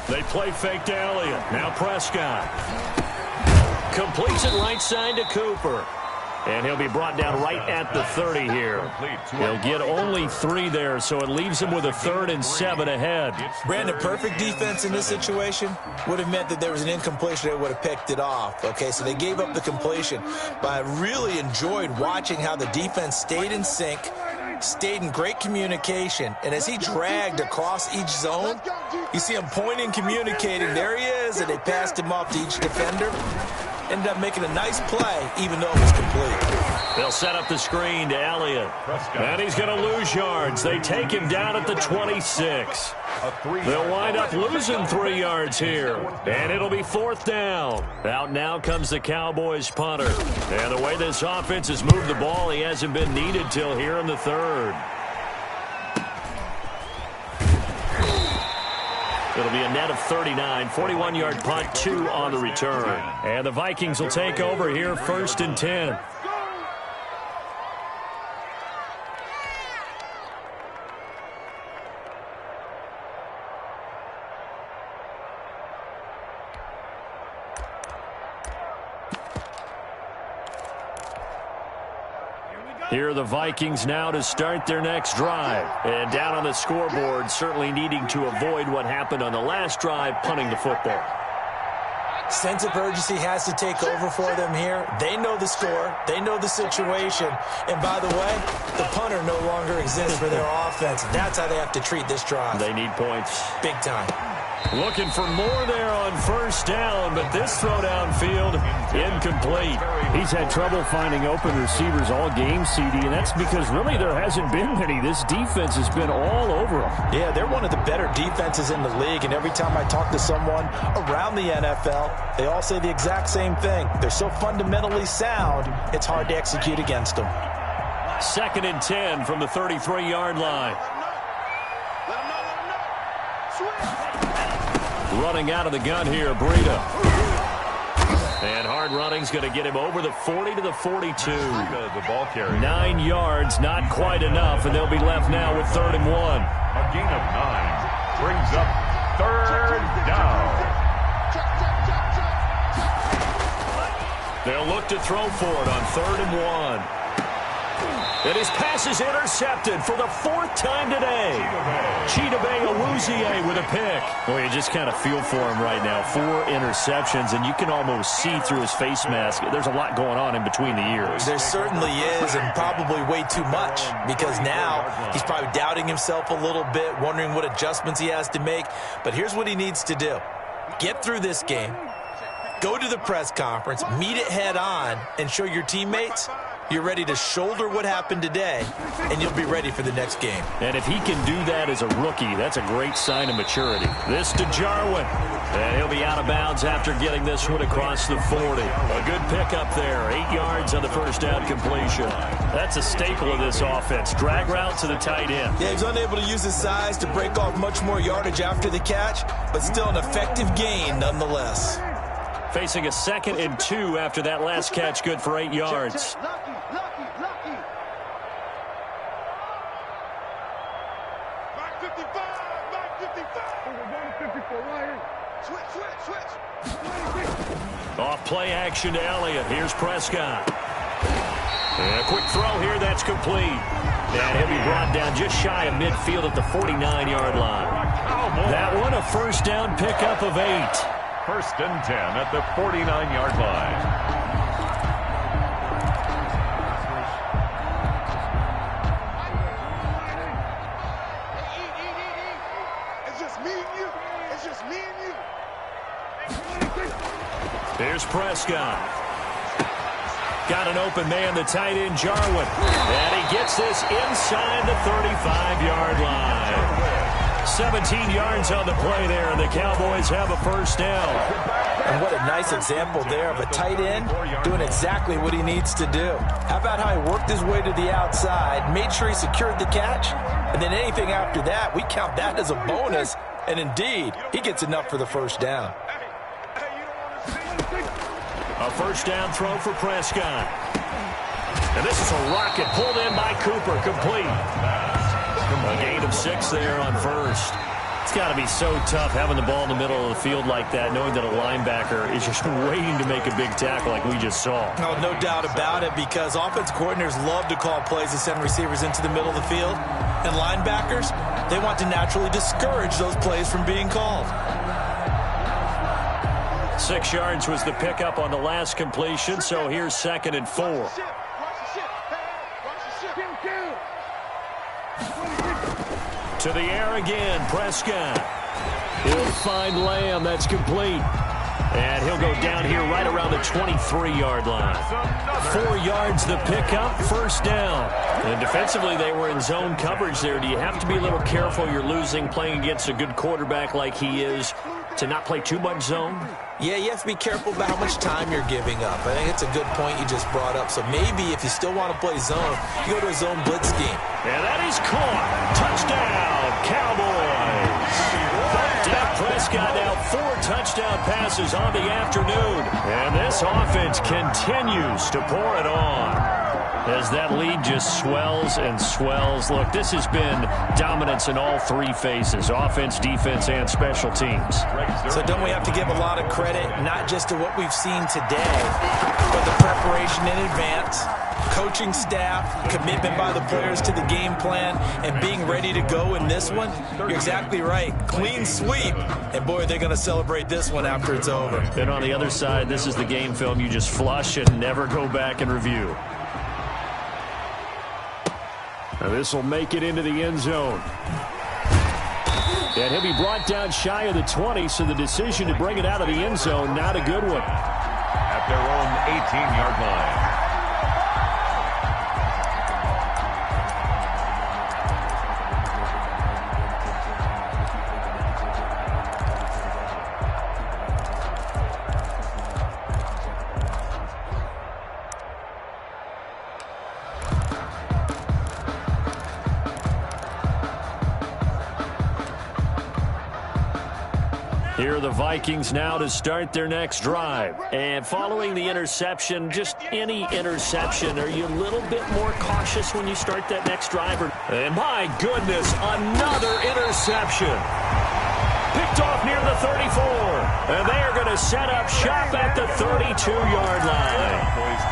They play fake to Elliott. Now Prescott. Completes it right side to Cooper. And he'll be brought down right at the 30 here. He'll get only 3 there, so it leaves him with a 3rd and 7 ahead. Brandon, perfect defense in this situation would have meant that there was an incompletion. They would have picked it off. Okay, so they gave up the completion. But I really enjoyed watching how the defense stayed in sync, stayed in great communication. And as he dragged across each zone, you see him pointing, communicating. There he is, and they passed him off to each defender. Ended up making a nice play, even though it was complete. They'll set up the screen to Elliott. And he's going to lose yards. They take him down at the 26. They'll wind up losing 3 yards here. And it'll be 4th down. Out now comes the Cowboys punter. And the way this offense has moved the ball, he hasn't been needed till here in the 3rd. It'll be a net of 39, 41-yard punt, 2 on the return. And the Vikings will take over here, 1st and 10. Here are the Vikings now to start their next drive. And down on the scoreboard, certainly needing to avoid what happened on the last drive, punting the football. Sense of urgency has to take over for them here. They know the score. They know the situation. And by the way, the punter no longer exists for their offense. That's how they have to treat this drive. They need points. Big time. Looking for more there on 1st down, but this throw downfield, incomplete. He's had trouble finding open receivers all game, CD, and that's because really there hasn't been many. This defense has been all over them. Yeah, they're one of the better defenses in the league, and every time I talk to someone around the NFL, they all say the exact same thing. They're so fundamentally sound, it's hard to execute against them. 2nd and 10 from the 33-yard line. Running out of the gun here, Breida. And hard running's going to get him over the 40 to the 42. The ball carrier. 9 yards, not quite enough, and they'll be left now with 3rd and 1. A gain of 9 brings up 3rd down. They'll look to throw for it on 3rd and 1. And his pass is intercepted for the 4th time today. Chidobe Awuzie with a pick. Well, you just kind of feel for him right now. 4 interceptions, and you can almost see through his face mask. There's a lot going on in between the ears. There certainly is, and probably way too much, because now he's probably doubting himself a little bit, wondering what adjustments he has to make. But here's what he needs to do. Get through this game, go to the press conference, meet it head on, and show your teammates you're ready to shoulder what happened today, and you'll be ready for the next game. And if he can do that as a rookie, that's a great sign of maturity. This to Jarwin. And he'll be out of bounds after getting this one across the 40. A good pickup there. 8 yards on the first down completion. That's a staple of this offense. Drag route to the tight end. Yeah, he's unable to use his size to break off much more yardage after the catch, but still an effective gain nonetheless. Facing a 2nd and 2 after that last catch, good for 8 yards. Off play action to Elliott. Here's Prescott. And a quick throw here, that's complete. And he'll be brought down just shy of midfield at the 49-yard line. That one, a first down pickup of 8. 1st and 10 at the 49-yard line. Here's Prescott. Got an open man, the tight end, Jarwin. And he gets this inside the 35-yard line. 17 yards on the play there, and the Cowboys have a first down. And what a nice example there of a tight end doing exactly what he needs to do. How about how he worked his way to the outside, made sure he secured the catch, and then anything after that, we count that as a bonus. And indeed, he gets enough for the first down. A first down throw for Prescott. And this is a rocket pulled in by Cooper, complete. A gain of 6 there on first. It's got to be so tough having the ball in the middle of the field like that, knowing that a linebacker is just waiting to make a big tackle like we just saw. Oh, no doubt about it, because offense coordinators love to call plays to send receivers into the middle of the field. And linebackers, they want to naturally discourage those plays from being called. 6 yards was the pickup on the last completion, so here's 2nd and 4. To the air again, Prescott. He'll find Lamb, that's complete. And he'll go down here right around the 23-yard line. 4 yards the pickup, first down. And defensively, they were in zone coverage there. Do you have to be a little careful? You're losing playing against a good quarterback like he is to not play too much zone? Yeah, you have to be careful about how much time you're giving up. I think it's a good point you just brought up. So maybe if you still want to play zone, you go to a zone blitz scheme. And that is caught. Touchdown, Cowboys. Dak Prescott now 4 touchdown passes on the afternoon. And this offense continues to pour it on as that lead just swells and swells. Look, this has been dominance in all 3 phases, offense, defense, and special teams. So don't we have to give a lot of credit, not just to what we've seen today, but the preparation in advance, coaching staff, commitment by the players to the game plan, and being ready to go in this one? You're exactly right. Clean sweep. And, boy, they're going to celebrate this one after it's over. And on the other side, this is the game film you just flush and never go back and review. Now this will make it into the end zone. And he'll be brought down shy of the 20, so the decision to bring it out of the end zone, not a good one. At their own 18-yard line. Here are the Vikings now to start their next drive. And following the interception, just any interception, are you a little bit more cautious when you start that next drive? And my goodness, another interception. Picked off near the 34. And they are going to set up shop at the 32-yard line.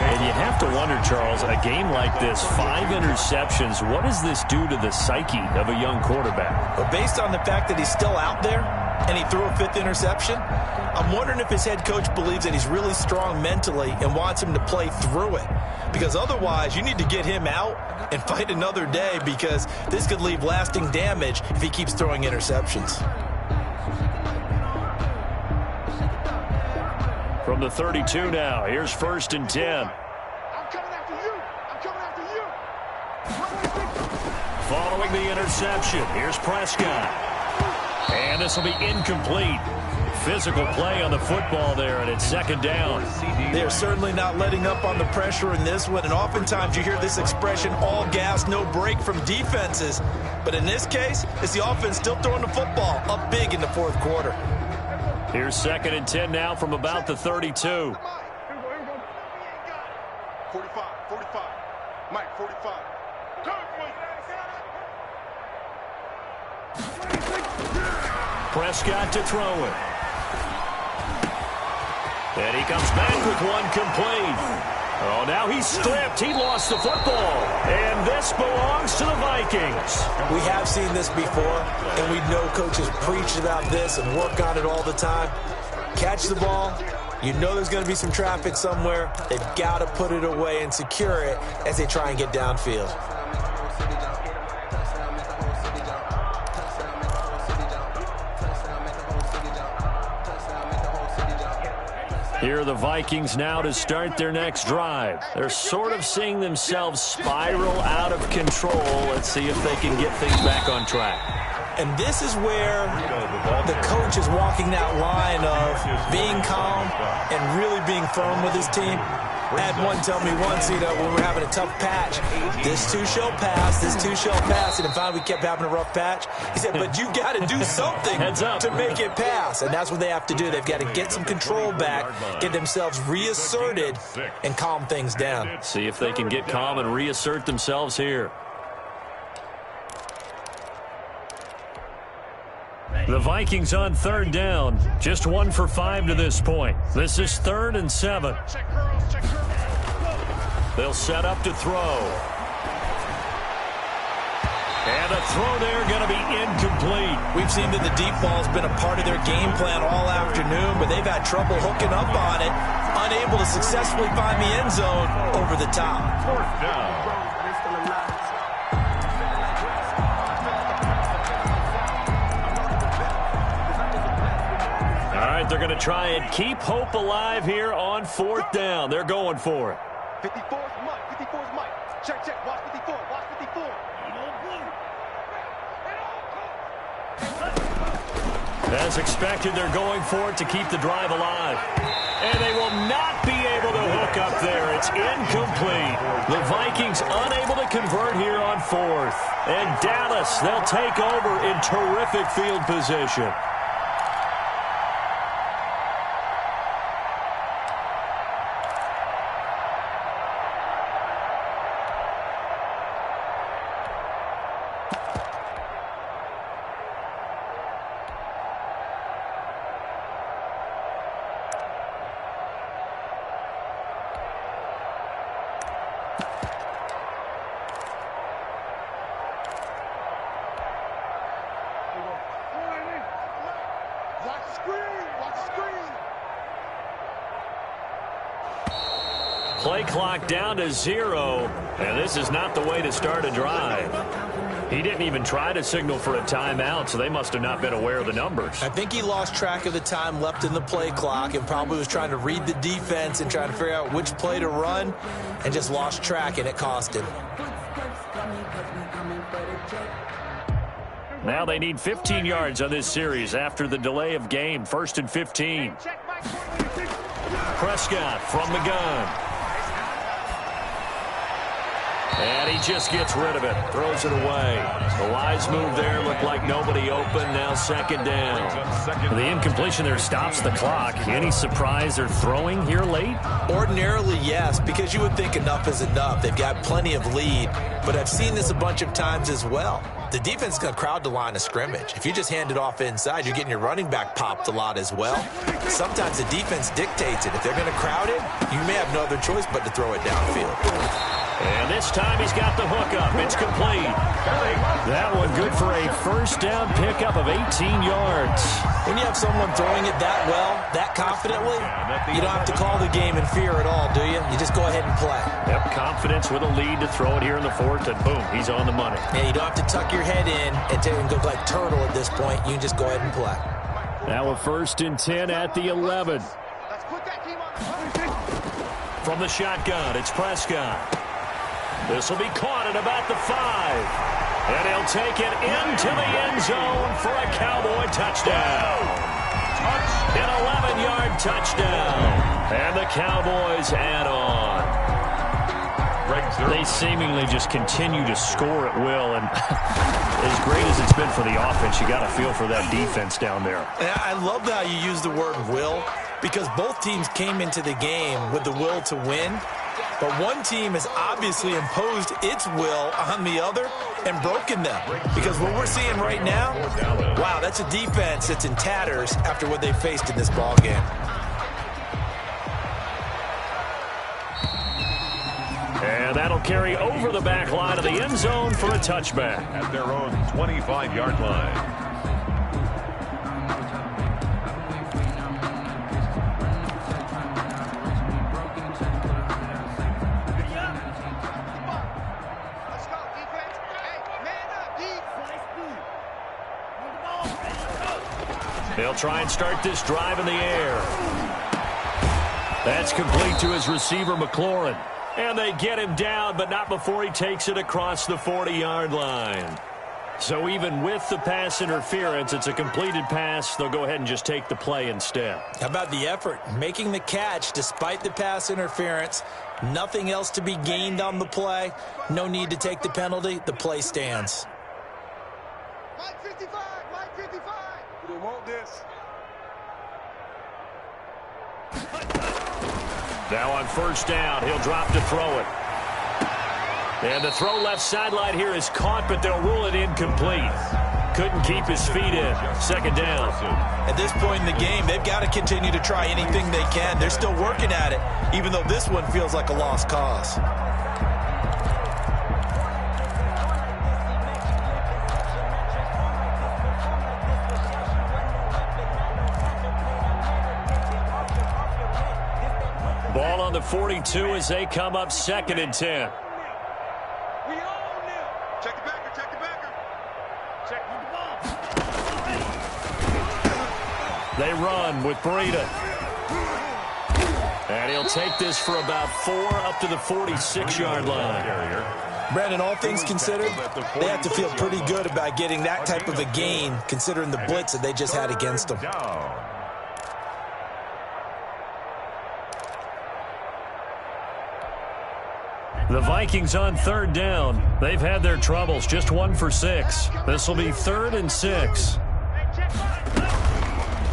And you have to wonder, Charles, a game like this, 5 interceptions, what does this do to the psyche of a young quarterback? But based on the fact that he's still out there and he threw a 5th interception, I'm wondering if his head coach believes that he's really strong mentally and wants him to play through it. Because otherwise, you need to get him out and fight another day, because this could leave lasting damage if he keeps throwing interceptions. From the 32 now, here's 1st and 10. I'm coming after you. I'm coming after you. Following the interception, here's Prescott. And this will be incomplete. Physical play on the football there, and it's 2nd down. They're certainly not letting up on the pressure in this one, and oftentimes you hear this expression, all gas, no break, from defenses. But in this case, it's the offense still throwing the football up big in the 4th quarter. Here's 2nd and 10 now from about the 32. 45, 45. Mike, 45. Prescott to throw it. And he comes back with one complete. Oh, now he's stripped. He lost the football. And this belongs to the Vikings. We have seen this before, and we know coaches preach about this and work on it all the time. Catch the ball. You know there's going to be some traffic somewhere. They've got to put it away and secure it as they try and get downfield. Here are the Vikings now to start their next drive. They're sort of seeing themselves spiral out of control. Let's see if they can get things back on track. And this is where the coach is walking that line of being calm and really being firm with his team. I had one tell me once, when we were having a tough patch, this too shall pass, this too shall pass. And finally we kept having a rough patch. He said, but you got to do something to make it pass. And that's what they have to do. They've got to get some control back, get themselves reasserted, and calm things down. See if they can get calm and reassert themselves here. The Vikings on 3rd down. Just 1 for 5 to this point. This is 3rd and 7. They'll set up to throw. And a throw there going to be incomplete. We've seen that the deep ball's been a part of their game plan all afternoon, but they've had trouble hooking up on it, unable to successfully find the end zone over the top. 4th down. All right, they're going to try and keep hope alive here on 4th down. They're going for it. 54's Mike. 54's Mike. Check. Watch 54. Watch 54. As expected, they're going for it to keep the drive alive. And they will not be able to hook up there. It's incomplete. The Vikings unable to convert here on 4th. And Dallas, they'll take over in terrific field position. Play clock down to 0, and this is not the way to start a drive. He didn't even try to signal for a timeout, so they must have not been aware of the numbers. I think he lost track of the time left in the play clock and probably was trying to read the defense and trying to figure out which play to run, and just lost track, and it cost him. Now they need 15 yards on this series after the delay of game. 1st and 15. Prescott from the gun. And he just gets rid of it, throws it away. The wise move there, looked like nobody open, now 2nd down. The incompletion there stops the clock. Any surprise they're throwing here late? Ordinarily, yes, because you would think enough is enough. They've got plenty of lead, but I've seen this a bunch of times as well. the defense is going to crowd the line of scrimmage. If you just hand it off inside, you're getting your running back popped a lot as well. Sometimes the defense dictates it. If they're going to crowd it, you may have no other choice but to throw it downfield. And this time he's got the hook up. It's complete. That one good for a first down pickup of 18 yards. When you have someone throwing it that well, that confidently, you don't have to call the game in fear at all, do you? You just go ahead and play. Yep, confidence with a lead to throw it here in the fourth, and boom, he's on the money. Yeah, you don't have to tuck your head in and go like turtle at this point. You can just go ahead and play. Now a 1st and 10 at the 11. Let's put that team on the From the shotgun, it's Prescott. This will be caught at about the 5. And he'll take it into the end zone for a Cowboy touchdown. An 11-yard touchdown. And the Cowboys add on. They seemingly just continue to score at will. And as great as it's been for the offense, you got to feel for that defense down there. I love how you use the word will, because both teams came into the game with the will to win. But one team has obviously imposed its will on the other and broken them. Because what we're seeing right now, wow, that's a defense that's in tatters after what they faced in this ballgame. And that'll carry over the back line of the end zone for a touchback. At their own 25-yard line. They'll try and start this drive in the air. That's complete to his receiver, McLaurin. And they get him down, but not before he takes it across the 40-yard line. So even with the pass interference, it's a completed pass. They'll go ahead and just take the play instead. How about the effort? Making the catch despite the pass interference. Nothing else to be gained on the play. No need to take the penalty. The play stands. Mike 55, Mike 55. They want this. Now on 1st down, he'll drop to throw it. And the throw left sideline here is caught, but they'll rule it incomplete. Couldn't keep his feet in. 2nd down. At this point in the game, they've got to continue to try anything they can. They're still working at it, even though this one feels like a lost cause. Ball on the 42 as they come up 2nd and 10. We own them. Check the backer, check the backer. Check the ball. They run with Breida. And he'll take this for about 4 up to the 46-yard line. Brandon, all things considered, they have to feel pretty good about getting that type of a gain, considering the blitz that they just had against them. The Vikings on 3rd down. They've had their troubles, just 1 for 6. This will be 3rd and 6.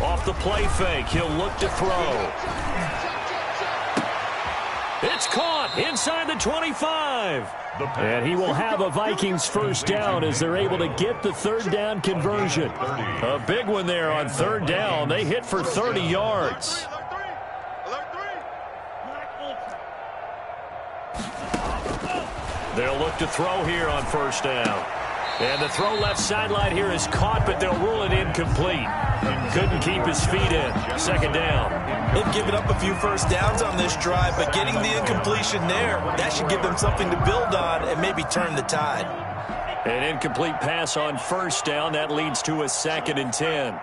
Off the play fake, he'll look to throw. It's caught inside the 25. And he will have a Vikings 1st down as they're able to get the 3rd down conversion. A big one there on 3rd down. They hit for 30 yards. They'll look to throw here on 1st down. And the throw left sideline here is caught, but they'll rule it incomplete. Couldn't keep his feet in. 2nd down. They've given up a few 1st downs on this drive, but getting the incompletion there, that should give them something to build on and maybe turn the tide. An incomplete pass on 1st down. That leads to a 2nd and 10.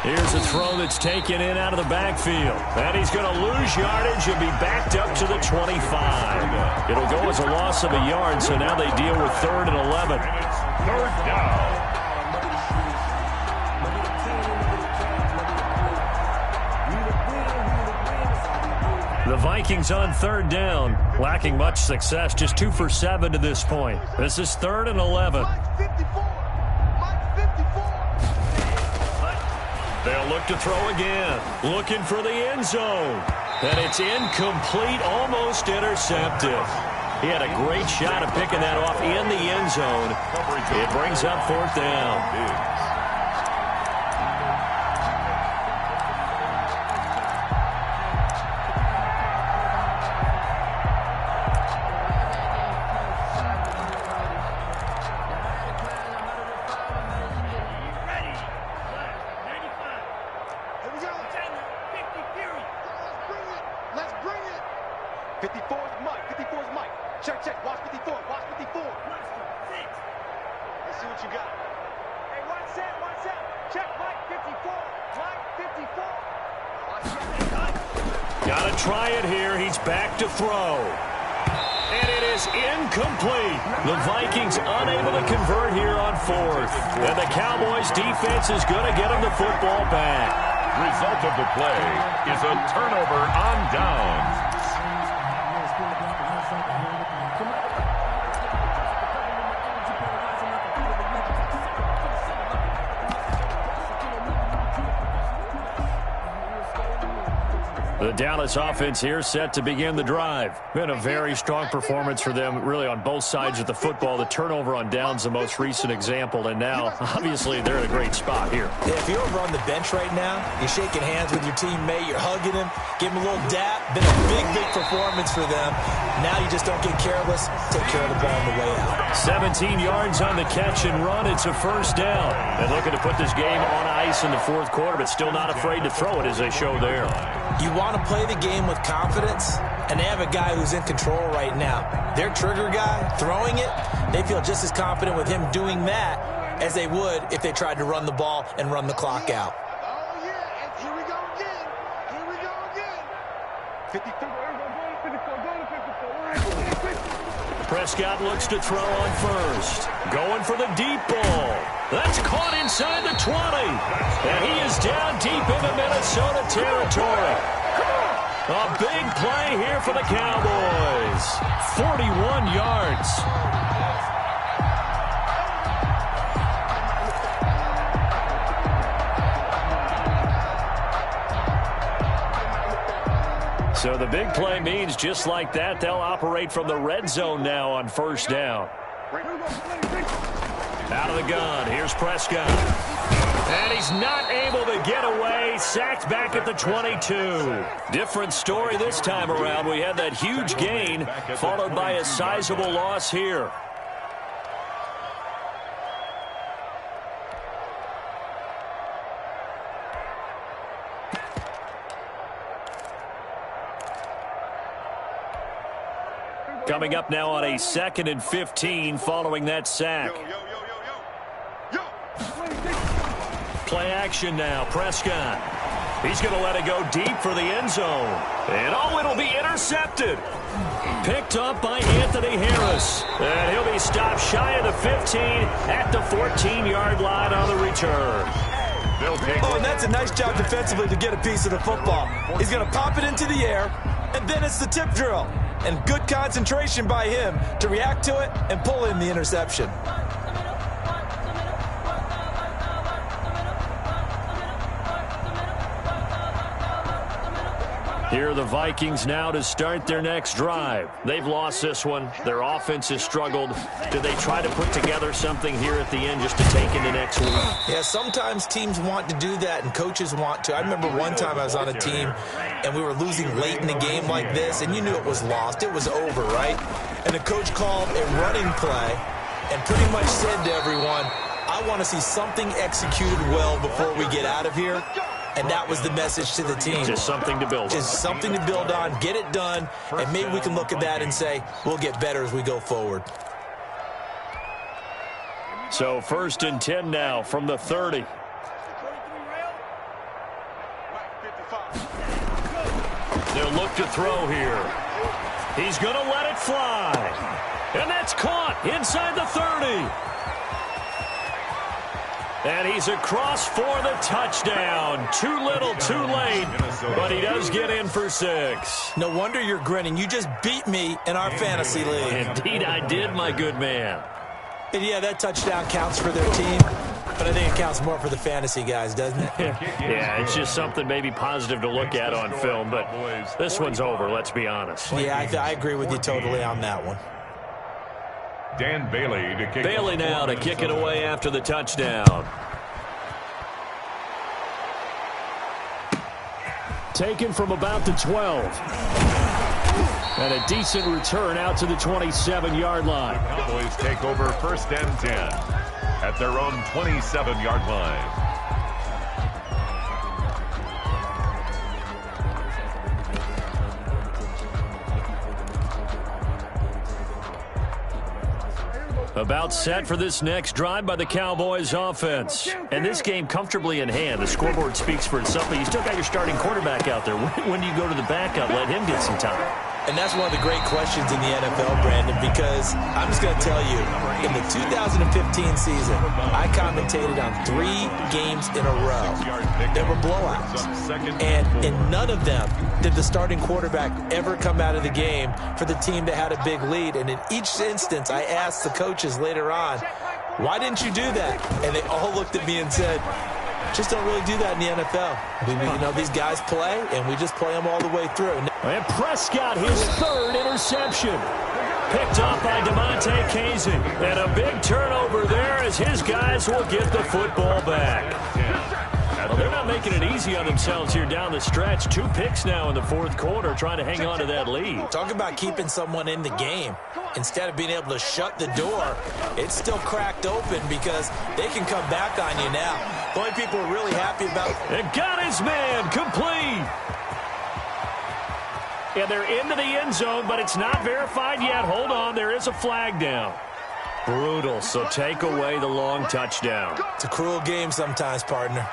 Here's a throw that's taken in out of the backfield. And he's going to lose yardage and be backed up to the 25. It'll go as a loss of a yard, so now they deal with 3rd and 11. 3rd down. The Vikings on 3rd down, lacking much success, just 2 for 7 to this point. This is 3rd and 11. Mike 54. Mike 54. They'll look to throw again. Looking for the end zone. And it's incomplete, almost intercepted. He had a great shot of picking that off in the end zone. It brings up 4th down. Got to try it here. He's back to throw. And it is incomplete. The Vikings unable to convert here on 4th. And the Cowboys defense is going to get him the football back. Result of the play is a turnover on downs. The Dallas offense here set to begin the drive. Been a very strong performance for them, really, on both sides of the football. The turnover on downs, the most recent example, and now, obviously, they're in a great spot here. Yeah, if you're over on the bench right now, you're shaking hands with your teammate, you're hugging him, give him a little dap. Been a big, big performance for them. Now you just don't get careless. Take care of the ball on the way out. 17 yards on the catch and run. It's a 1st down. And looking to put this game on ice in the 4th quarter, but still not afraid to throw it as they show there. You want to play the game with confidence, and they have a guy who's in control right now. Their trigger guy, throwing it, they feel just as confident with him doing that as they would if they tried to run the ball and run the clock out. Oh, yeah, and here we go again. Here we go again. 54, Prescott looks to throw on 1st. Going for the deep ball. That's caught inside the 20. And he is down deep into Minnesota territory. A big play here for the Cowboys. 41 yards. So the big play means just like that, they'll operate from the red zone now on 1st down. Out of the gun, here's Prescott. And he's not able to get away. Sacked back at the 22. Different story this time around. We had that huge gain followed by a sizable loss here. Coming up now on a 2nd and 15 following that sack. Play action now, Prescott. He's going to let it go deep for the end zone. And oh, it'll be intercepted. Picked up by Anthony Harris. And he'll be stopped shy of the 15 at the 14-yard line on the return. Oh, and that's a nice job defensively to get a piece of the football. He's going to pop it into the air, and then it's the tip drill. And good concentration by him to react to it and pull in the interception. Here are the Vikings now to start their next drive. They've lost this one. Their offense has struggled. Do they try to put together something here at the end just to take into next week? Yeah, sometimes teams want to do that and coaches want to. I remember one time I was on a team and we were losing late in the game like this, and you knew it was lost. It was over, right? And the coach called a running play and pretty much said to everyone, I want to see something executed well before we get out of here. And that was the message to the team. Just something to build on. Just something to build on, get it done, and maybe we can look at that and say, we'll get better as we go forward. So 1st and 10 now from the 30. They'll look to throw here. He's going to let it fly. And that's caught inside the 30. And he's across for the touchdown. Too little, too late, but he does get in for 6. No wonder you're grinning. You just beat me in our fantasy league. Indeed I did, my good man. And yeah, that touchdown counts for their team, but I think it counts more for the fantasy guys, doesn't it? Yeah, it's just something maybe positive to look at on film, but this one's over, let's be honest. Yeah, I agree with you totally on that one. Dan Bailey to kick. Bailey now to kick it away after the touchdown. Taken from about the 12. And a decent return out to the 27-yard line. The Cowboys take over 1st and 10 at their own 27-yard line. About set for this next drive by the Cowboys offense. And this game comfortably in hand. The scoreboard speaks for itself, but you still got your starting quarterback out there. When do you go to the backup? Let him get some time. And that's one of the great questions in the NFL, Brandon, because I'm just going to tell you, in the 2015 season, I commentated on 3 games in a row. They were blowouts. And in none of them did the starting quarterback ever come out of the game for the team that had a big lead. And in each instance, I asked the coaches later on, why didn't you do that? And they all looked at me and said, just don't really do that in the NFL. You know, these guys play, and we just play them all the way through. And Prescott, his 3rd interception. Picked off by DeMonte Casey. And a big turnover there as his guys will get the football back. Well, they're not making it easy on themselves here down the stretch. 2 picks now in the 4th quarter trying to hang on to that lead. Talk about keeping someone in the game. Instead of being able to shut the door, it's still cracked open because they can come back on you now. The only people are really happy about it. And got his man complete. Yeah, they're into the end zone, but it's not verified yet. Hold on, there is a flag down. Brutal, so take away the long touchdown. It's a cruel game sometimes, partner.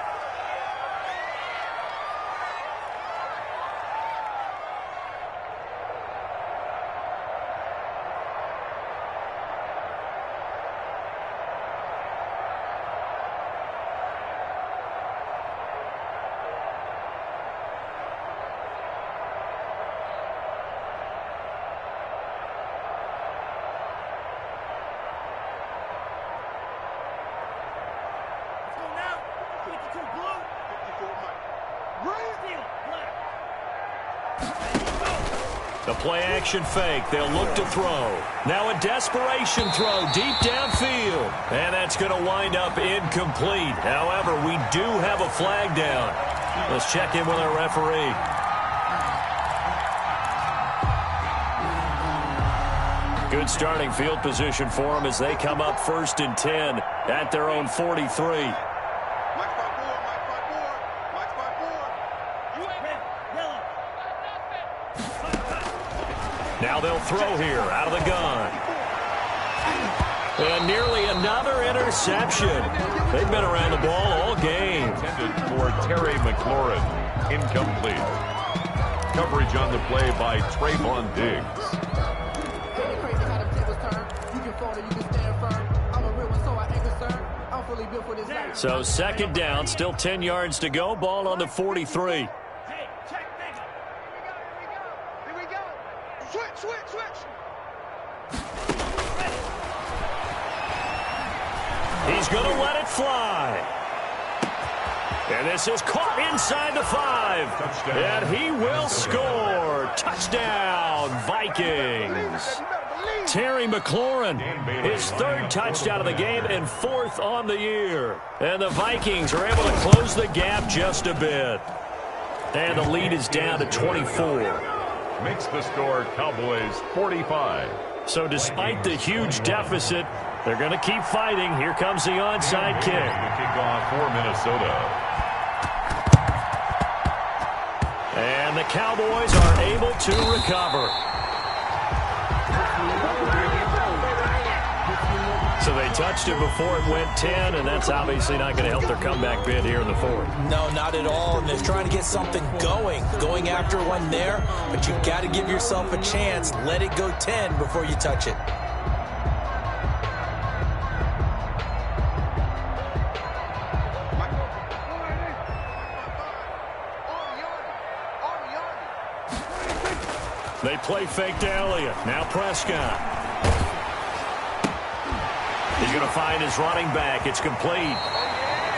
The play-action fake. They'll look to throw. Now a desperation throw deep downfield. And that's going to wind up incomplete. However, we do have a flag down. Let's check in with our referee. Good starting field position for them as they come up 1st and 10 at their own 43. Now they'll throw here out of the gun. And nearly another interception. They've been around the ball all game. Intended for Terry McLaurin. Incomplete. Coverage on the play by Trayvon Diggs. So 2nd down, still 10 yards to go. Ball on the 43. He's going to let it fly. And this is caught inside the 5. Touchdown. And he will score. Touchdown, Vikings. Terry McLaurin, his 3rd touchdown of the game and 4th on the year. And the Vikings are able to close the gap just a bit. And the lead is down to 24. Makes the score Cowboys 45. So despite the huge deficit, they're going to keep fighting. Here comes the onside kick. The kickoff for Minnesota. And the Cowboys are able to recover. So they touched it before it went 10, and that's obviously not going to help their comeback bid here in the 4th. No, not at all. And they're trying to get something going after one there. But you've got to give yourself a chance. Let it go 10 before you touch it. They play fake to Elliott. Now Prescott. He's going to find his running back. It's complete.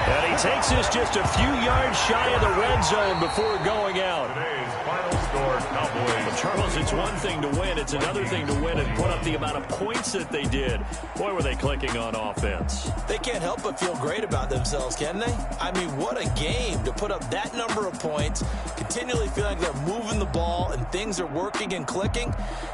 And he takes this just a few yards shy of the red zone before going out. Today's final score, Cowboys. Well, Charles, it's one thing to win. It's another thing to win and put up the amount of points that they did. Boy, were they clicking on offense. They can't help but feel great about themselves, can they? I mean, what a game to put up that number of points, continually feel like they're moving the ball and things are working and clicking.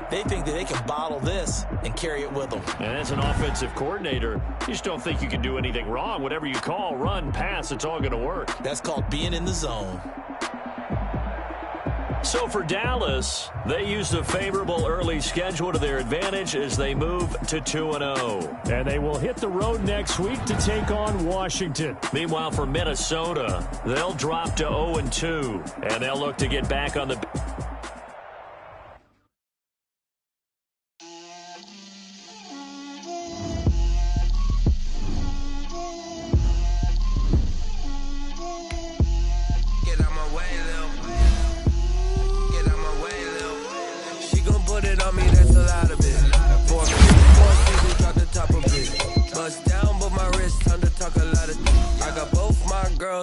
They think that they can bottle this and carry it with them. And as an offensive coordinator, you just don't think you can do anything wrong. Whatever you call, run, pass, it's all going to work. That's called being in the zone. So for Dallas, they used a favorable early schedule to their advantage as they move to 2-0. And they will hit the road next week to take on Washington. Meanwhile, for Minnesota, they'll drop to 0-2, and they'll look to get back on the...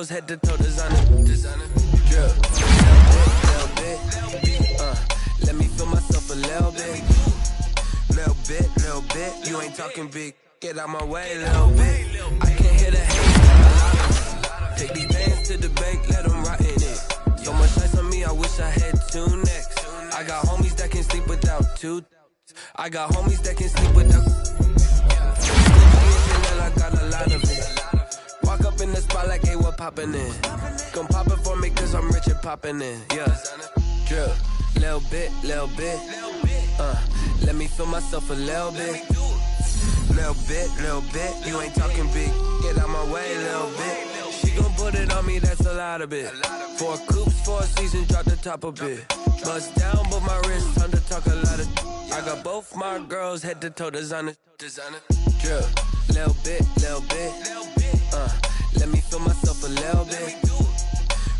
Head to toe designer, drip, little bit, let me feel myself a little bit, you ain't talking big, get out my way, little bit, I can't hear the hate, take these bands to the bank, let them rot in it, so much ice on me, I wish I had two necks, I got homies that can sleep without two, I got homies that can sleep without, I got a lot of it. Walk up in the spot like, hey, what poppin' in? Come pop it for me, cause I'm rich and poppin' in, yeah. Drip, little bit, let me feel myself a little bit. Little bit, you ain't talking big, get out my way, little bit. She gon' put it on me, that's a lot of it. 4 coops, 4 seasons, drop the top a bit. Bust down, but my wrist, time to talk a lot of. I got both my girls, head to toe designer. Drip, little bit, let me feel myself a little bit.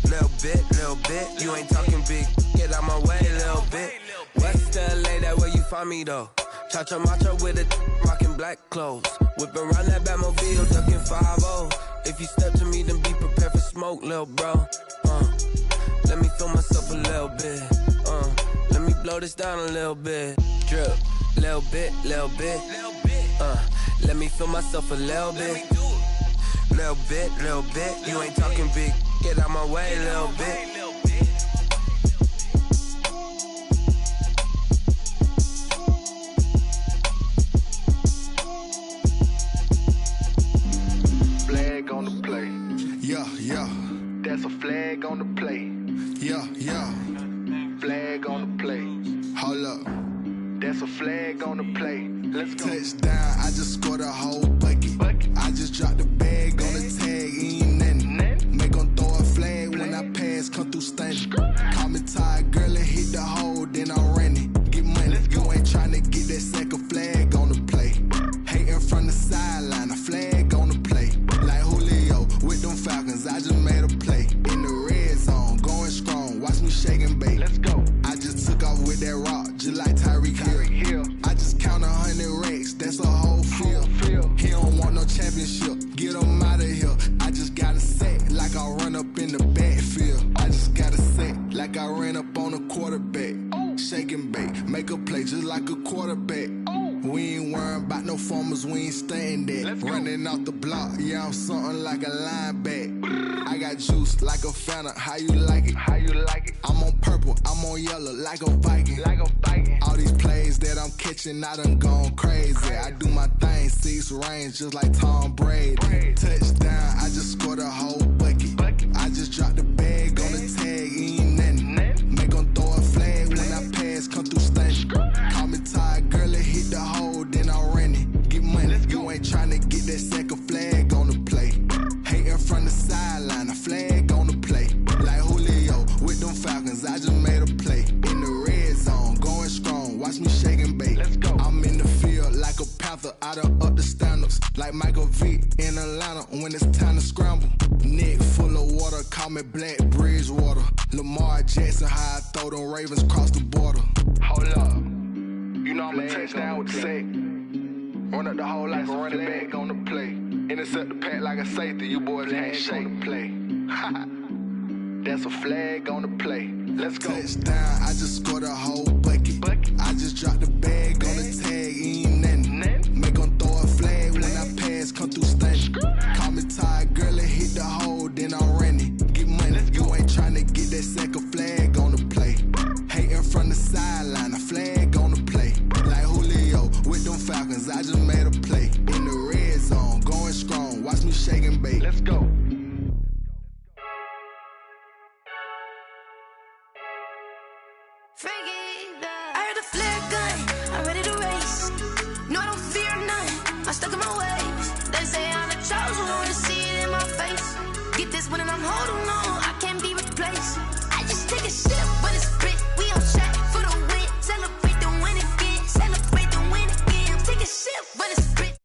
Little bit, you ain't talking big, get out my way, little bit. West LA, that where you find me though. Cha-cha macho with a rockin' black clothes. Whippin' around that Batmobile, duckin' 5-0. If you step to me, then be prepared for smoke, lil' bro. Let me feel myself a little bit. Let me blow this down a little bit. Drip, little bit. Let me feel myself a little bit. Little bit, you ain't talking big, get out my way, little bit. Flag on the play. Yeah. That's a flag on the play. Yeah. Flag on the play. Hold up. That's a flag on the play. Let's go. Touchdown, I just scored a whole bucket. I just dropped the bag on the tag, ain't nothing. Make 'em throw a flag when I pass, come through stunning. Call me tired, girl, and hit the hole, then I'm running. Get money, you ain't tryna get that second flag on the play. Hating from the sideline, a flag on the play. Like Julio with them Falcons, I just made a play. In the red zone, going strong, watch me shake and bake. Let's go. I just took off with that rock, just like Tyreek Hill. I just count 100 racks, that's a whole field. He don't want no championship, get him out of here. I just got a set like I run up in the backfield. I just got a set like I ran up on a quarterback. Shake and bake, make a play just like a quarterback. We ain't worrying about no formers, we ain't staying there. Running off the block, yeah, I'm something like a linebacker. I got juice like a Fanta, how you like it? I'm on purple, I'm on yellow like a Viking. All these plays that I'm catching, I done gone crazy. I do my thing, 6 range just like Tom Brady. Touchdown, I just scored a whole bucket. I just dropped the bag on the tag, ain't nothing. Make 'em throw a flag when I pass, come through stunning. Call me tired, girl, and hit the hole, then I'm running. Get money, you ain't tryna get that second flag on the play. Hating from the sideline, a flag on the play. Like Julio with them Falcons, I just made a play. In the red zone, going strong, watch me shake and bake. I'm in the field like a panther, I done up the standards. Like Michael Vick in Atlanta when it's time to scramble. Neck full of water, call me Black Bridgewater. Lamar Jackson, how I throw them Ravens across the border. Hold up. You know I'm a touchdown with the sack. Run up the hole like a running back on the play. Intercept the pack like a safety, you boys can't shake. Play. That's a flag on the play. Let's go. Touchdown, I just scored a whole bucket. I just dropped the bag on the tag, ain't nothing. Make 'em throw a flag when I pass, come through stunning. Call me tired, girl, and hit the hole, then I'm running. Get money, you ain't tryna get that second flag on the play. Hating from the sideline, a flag on the play. Like Julio with them Falcons, I just made a play. In the red zone, going strong, watch me shake and bake. Let's go. I heard the flare gun, I'm ready to race. No, I don't fear none, I'm stuck in my ways. They say I'm the chosen one, to see it in my face. Get this one and I'm holding on, I can't be replaced. I just take a sip, but it's spit. We on track for the win. Celebrate the win again, celebrate the win again. Take a sip, but it's spit.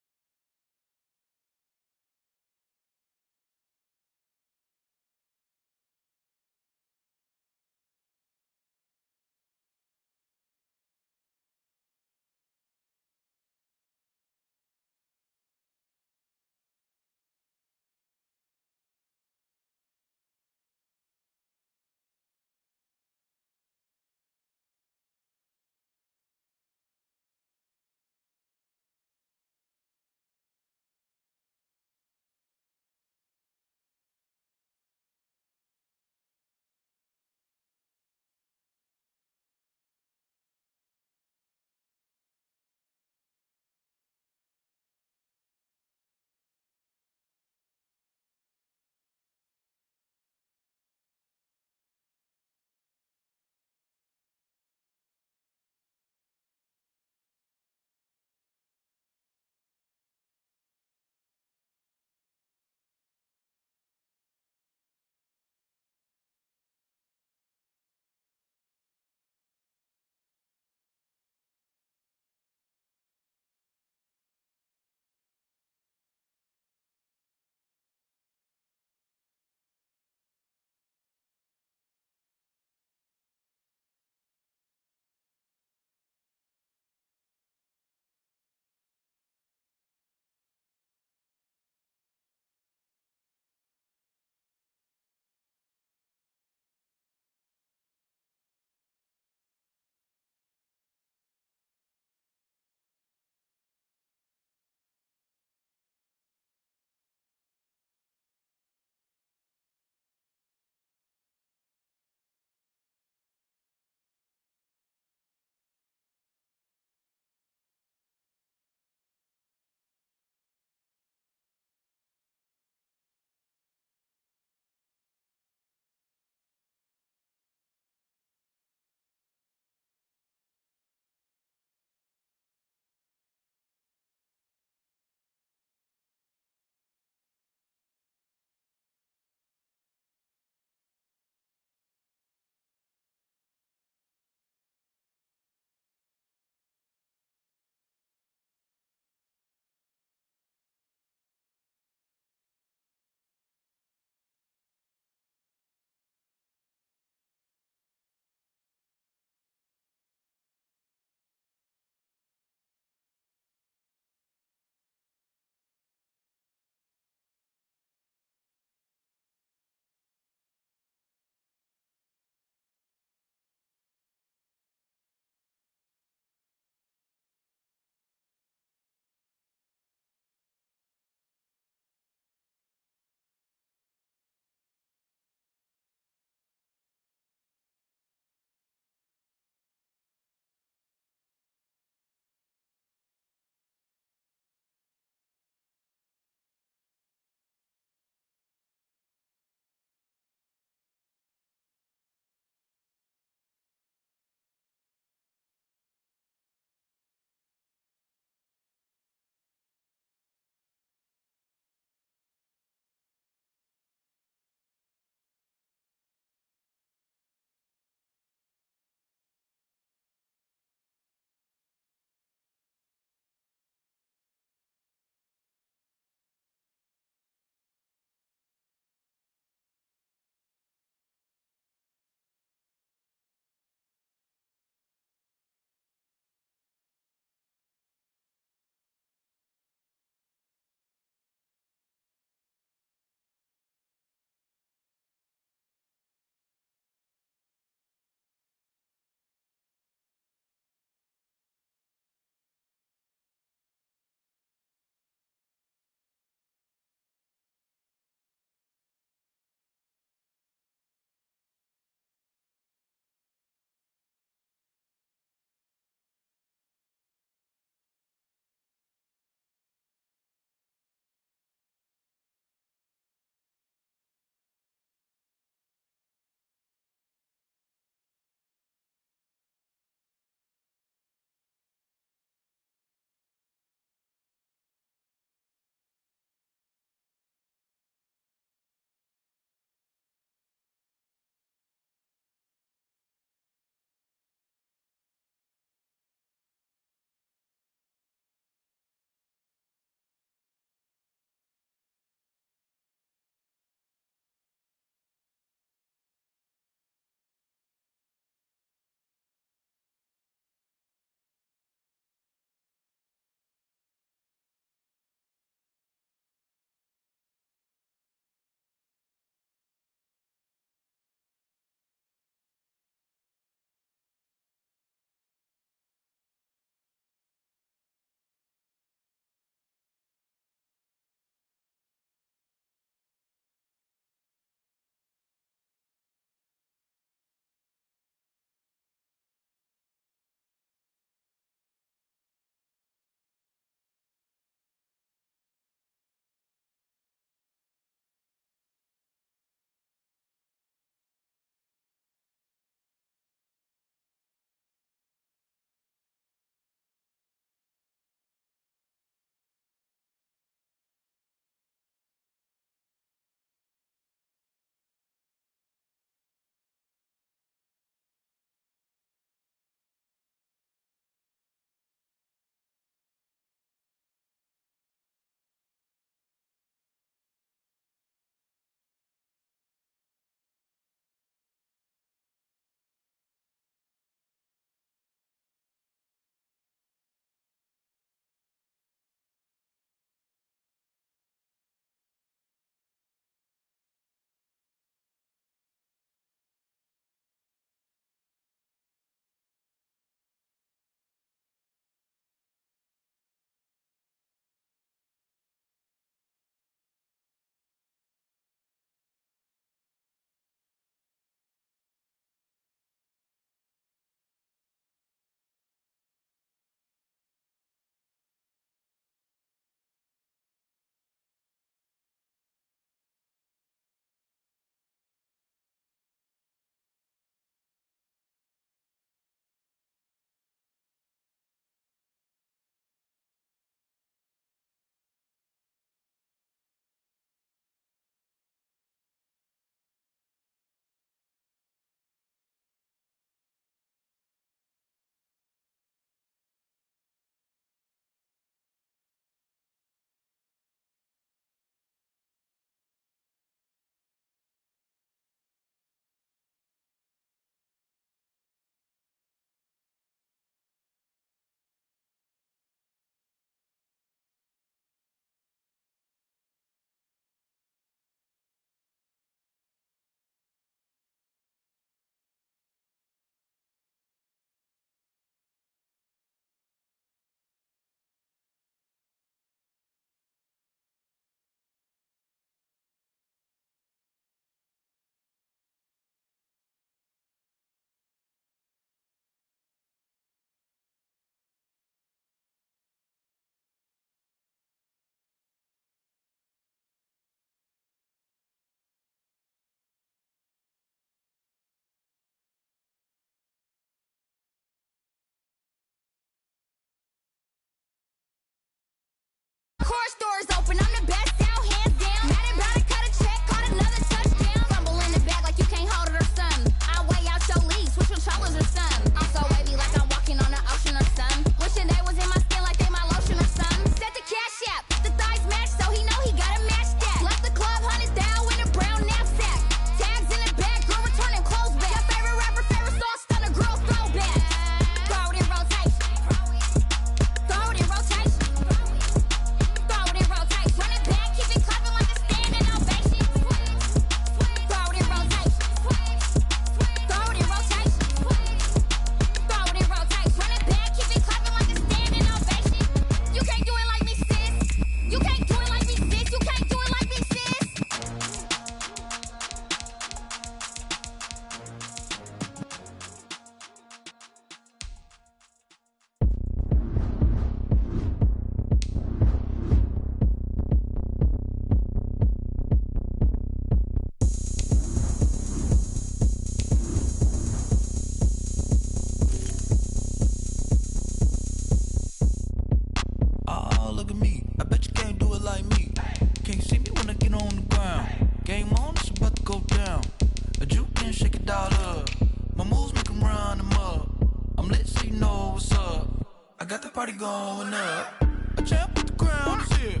got the party going up. A champ with the crown is here.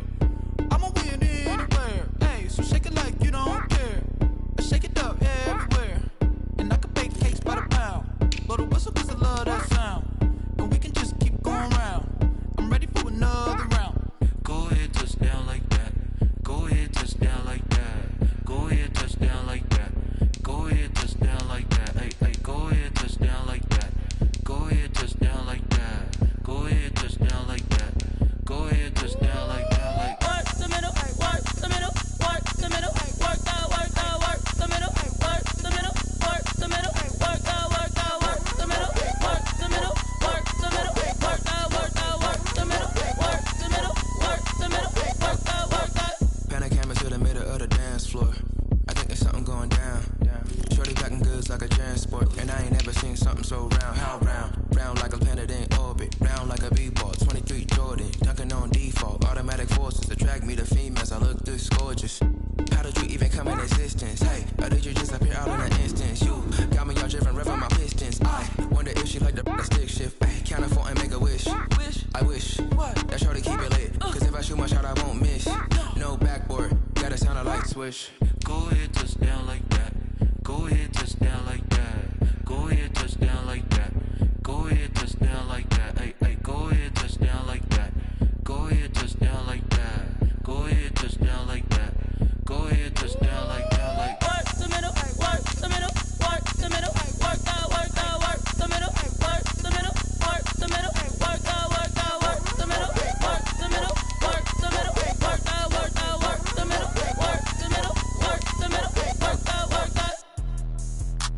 I'ma win anywhere. Hey, so shake it like you don't care. I shake it up everywhere. And I can bake cakes by the pound. Blow the whistle 'cause I love that sound. And we can just keep going round. I'm ready for another round. Go ahead, touch down like that. Go ahead, touch down like that. Go ahead, touch down like that. Go ahead, touch down like that. Hey, hey, go ahead, touch down like that. Go ahead, touch down like that. Go ahead, touch down like that. Go ahead, touch down like that. Like work the middle, work the middle, work the middle, work the middle, work the middle, work the middle, work the middle, work the middle, work the middle, work the middle, work the middle, work the middle, work the middle, work the. Pan a camera to the middle of the dance floor. I think there's something going down. Shorty packing goods like a transport, and I ain't never seen something so round. How round? Round like a planet in orbit, round like a b-ball. 23 Jordan, dunking on default. Automatic forces attract me to females. I look this gorgeous. How did you even come in existence? Hey, or did you just appear out in an instance? You got me all driven, revving my pistons. I wonder if she like the stick shift. Hey, count it 4 and make a wish. I wish that shorty keep it lit. 'Cause if I shoot my shot, I won't miss. No backboard, gotta sound a light switch. go ahead, touch down like that. Go ahead, touch down like that. Go ahead, touch down like that. Go ahead, touch down like that. Hey, hey, go ahead, touch down like that. Go ahead, touch down like that. Go ahead, touch down like that. Go ahead, touch down like that. Like work the middle, work the middle, work the middle, work the middle, work the middle, work the middle, work the middle, work the middle, work the middle, work the middle, work the middle, work the middle, work the.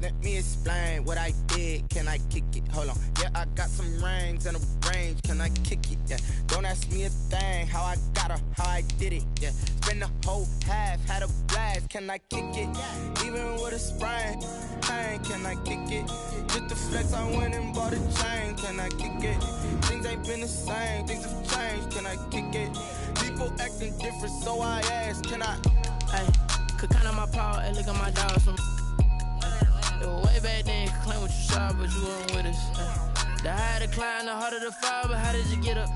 Let me explain what I did. Can I kick it? Hold on. Yeah, I got some rings and a range. Can I kick it? Yeah. Don't ask me a thing. How I got her, how I did it. Yeah. Spend the whole half, had a blast. Can I kick it? Even with a sprain. Pain, can I kick it? Just the flex, I went and bought a chain. Can I kick it? Things ain't been the same. Things have changed. Can I kick it? People acting different, so I ask. Can I? Hey, could count on my power and look at my dogs from. Way back then, you could claim what you saw, but you weren't with us. The higher the climb, the harder the fall, but how did you get up?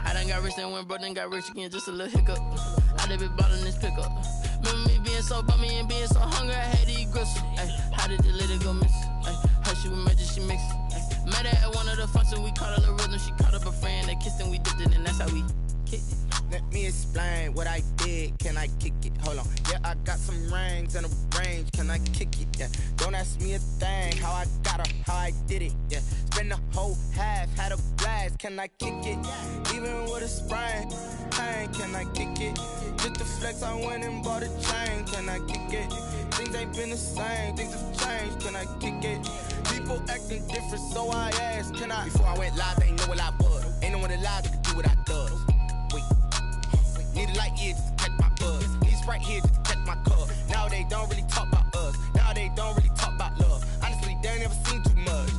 I done got rich, then went broke, then got rich again, just a little hiccup. I done been ballin' this pickup. Remember me being so bummy and being so hungry, I had to eat gristle. Ay, how did the lady go miss? Ay, how she was magic, she mixed. Met her at one of the functions, we caught a little rhythm, she caught up a friend, they kissed and we dipped it, and that's how we kicked it. Let me explain what I did. Can I kick it? Hold on. Yeah, I got some rings and a range. Can I kick it? Yeah. Don't ask me a thing. How I got her, how I did it. Yeah. Spend the whole half, had a blast. Can I kick it? Even with a sprain. Pain, can I kick it? Just the flex, I went and bought a chain. Can I kick it? Things ain't been the same. Things have changed. Can I kick it? People acting different, so I asked. Can I? Before I went live, they ain't know what I was. Ain't no one alive that could do what I does. Need a light here just to catch my buzz. Need Sprite here just to catch my cup. Now they don't really talk about us. Now they don't really talk about love. Honestly, they ain't never seen too much.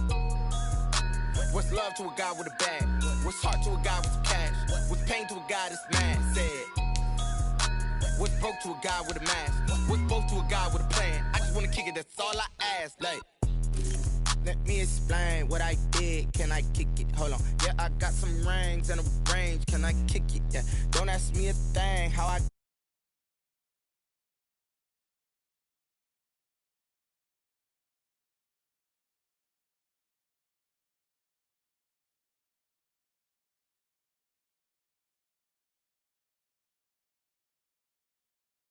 What's love to a guy with a bag? What's heart to a guy with some cash? What's pain to a guy that's mad? Said. What's broke to a guy with a mask? What's both to a guy with a plan? I just wanna kick it, that's all I ask. Like, let me explain what I did. Can I kick it? Hold on. Yeah, I got some rings and a range. Can I kick it? Yeah. Don't ask me a thing. How I